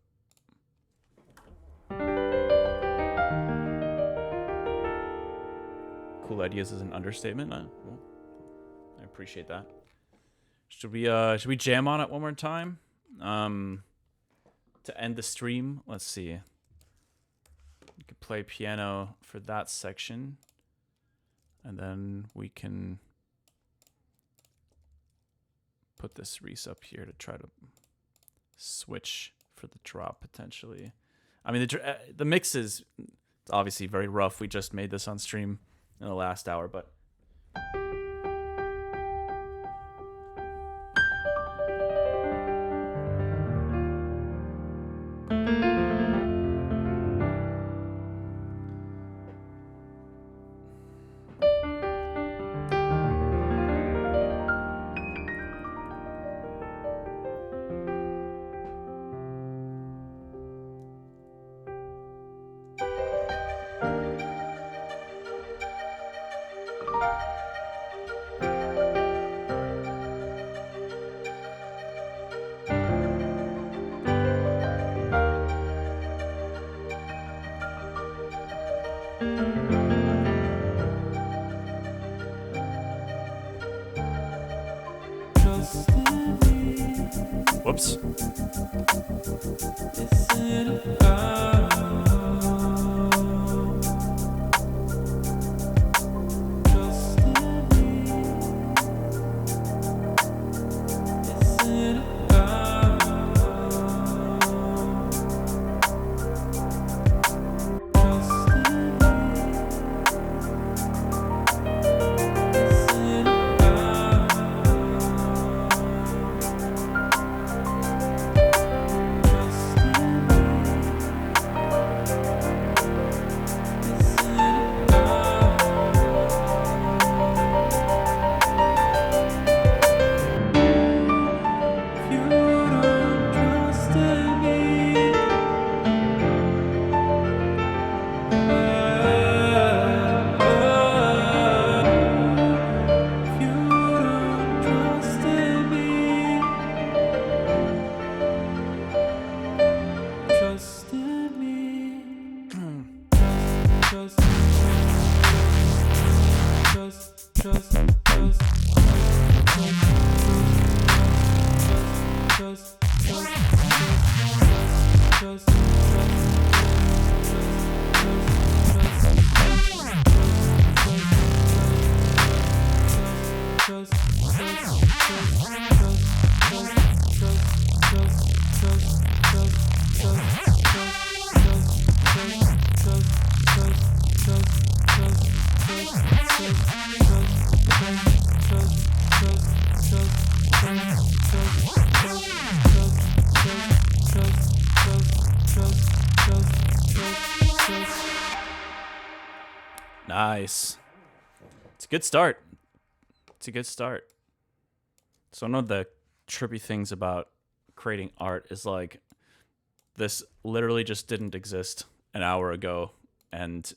Cool ideas is an understatement. Well, I appreciate that. Should we jam on it one more time? To end the stream, let's see. You could play piano for that section, and then we can put this Reese up here to try to switch for the drop potentially. I mean, the mix is obviously very rough. We just made this on stream in the last hour, but Trust in me. whoops. Is it about? Trust in me. Is it about? Trust in me. Is it about? Trust in me. Is it about? If you don't trust in me, if you don't trust in me, trust in me. Trust, trust, trust, trust, trust, trust, Nice. It's a good start. It's a good start. So one of the trippy things about creating art is like this literally just didn't exist an hour ago, and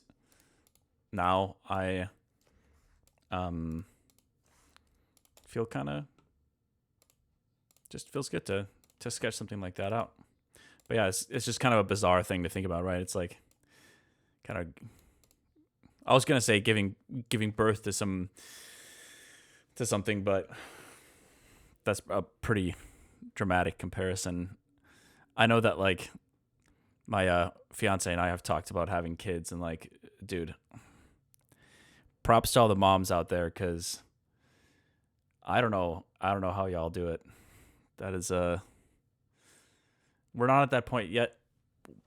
now I feel kind of just feels good to sketch something like that out. But yeah, it's just kind of a bizarre thing to think about, right? It's like kind of, I was gonna say giving birth to something, but that's a pretty dramatic comparison. I know that like my fiance and I have talked about having kids, and like, dude, props to all the moms out there, because I don't know how y'all do it. That is we're not at that point yet,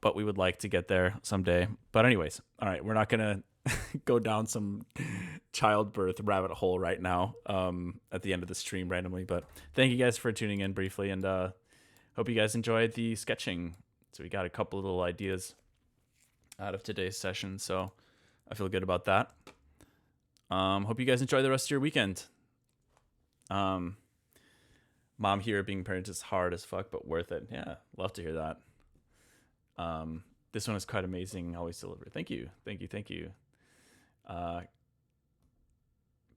but we would like to get there someday. But anyways, all right, we're not gonna go down some childbirth rabbit hole right now at the end of the stream randomly. But thank you guys for tuning in briefly, and hope you guys enjoyed the sketching. So we got a couple of little ideas out of today's session, so I feel good about that. Hope you guys enjoy the rest of your weekend. Mom here being parents is hard as fuck, but worth it. Yeah, love to hear that. This one is quite amazing. Always deliver. Thank you.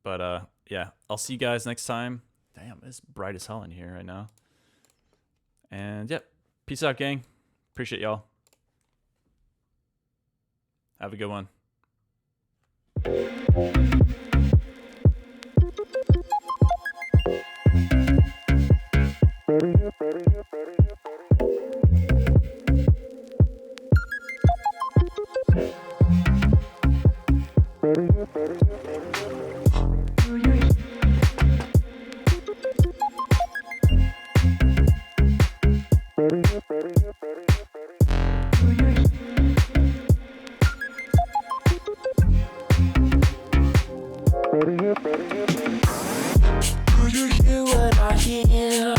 But yeah, I'll see you guys next time. Damn, it's bright as hell in here right now. And yep, peace out, gang. Appreciate y'all. Have a good one. Do you hear what I hear?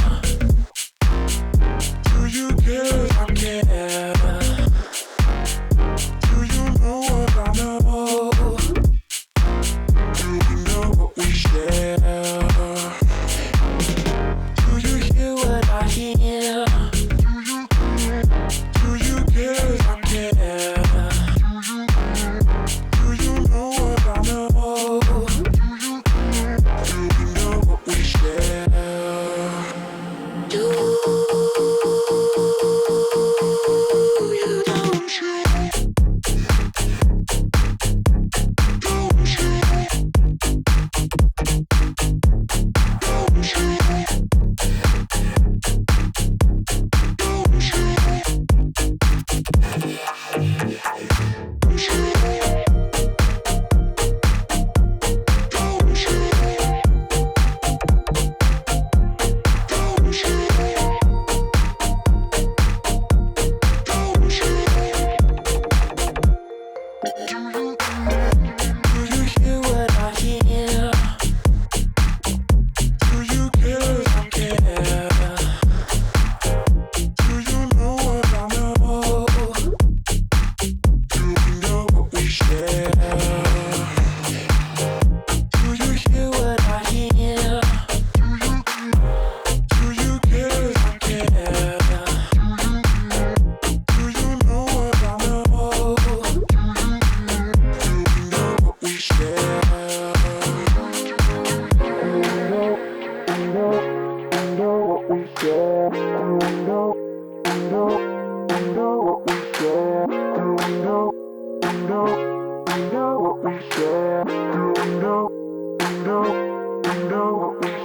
Do you care if I care? Do you know what I know? Do we know what we share? Do you hear what I hear? Do you care if I care? Do you know what I know? Do we know what we share? You don't you? Don't you? Don't you? know what we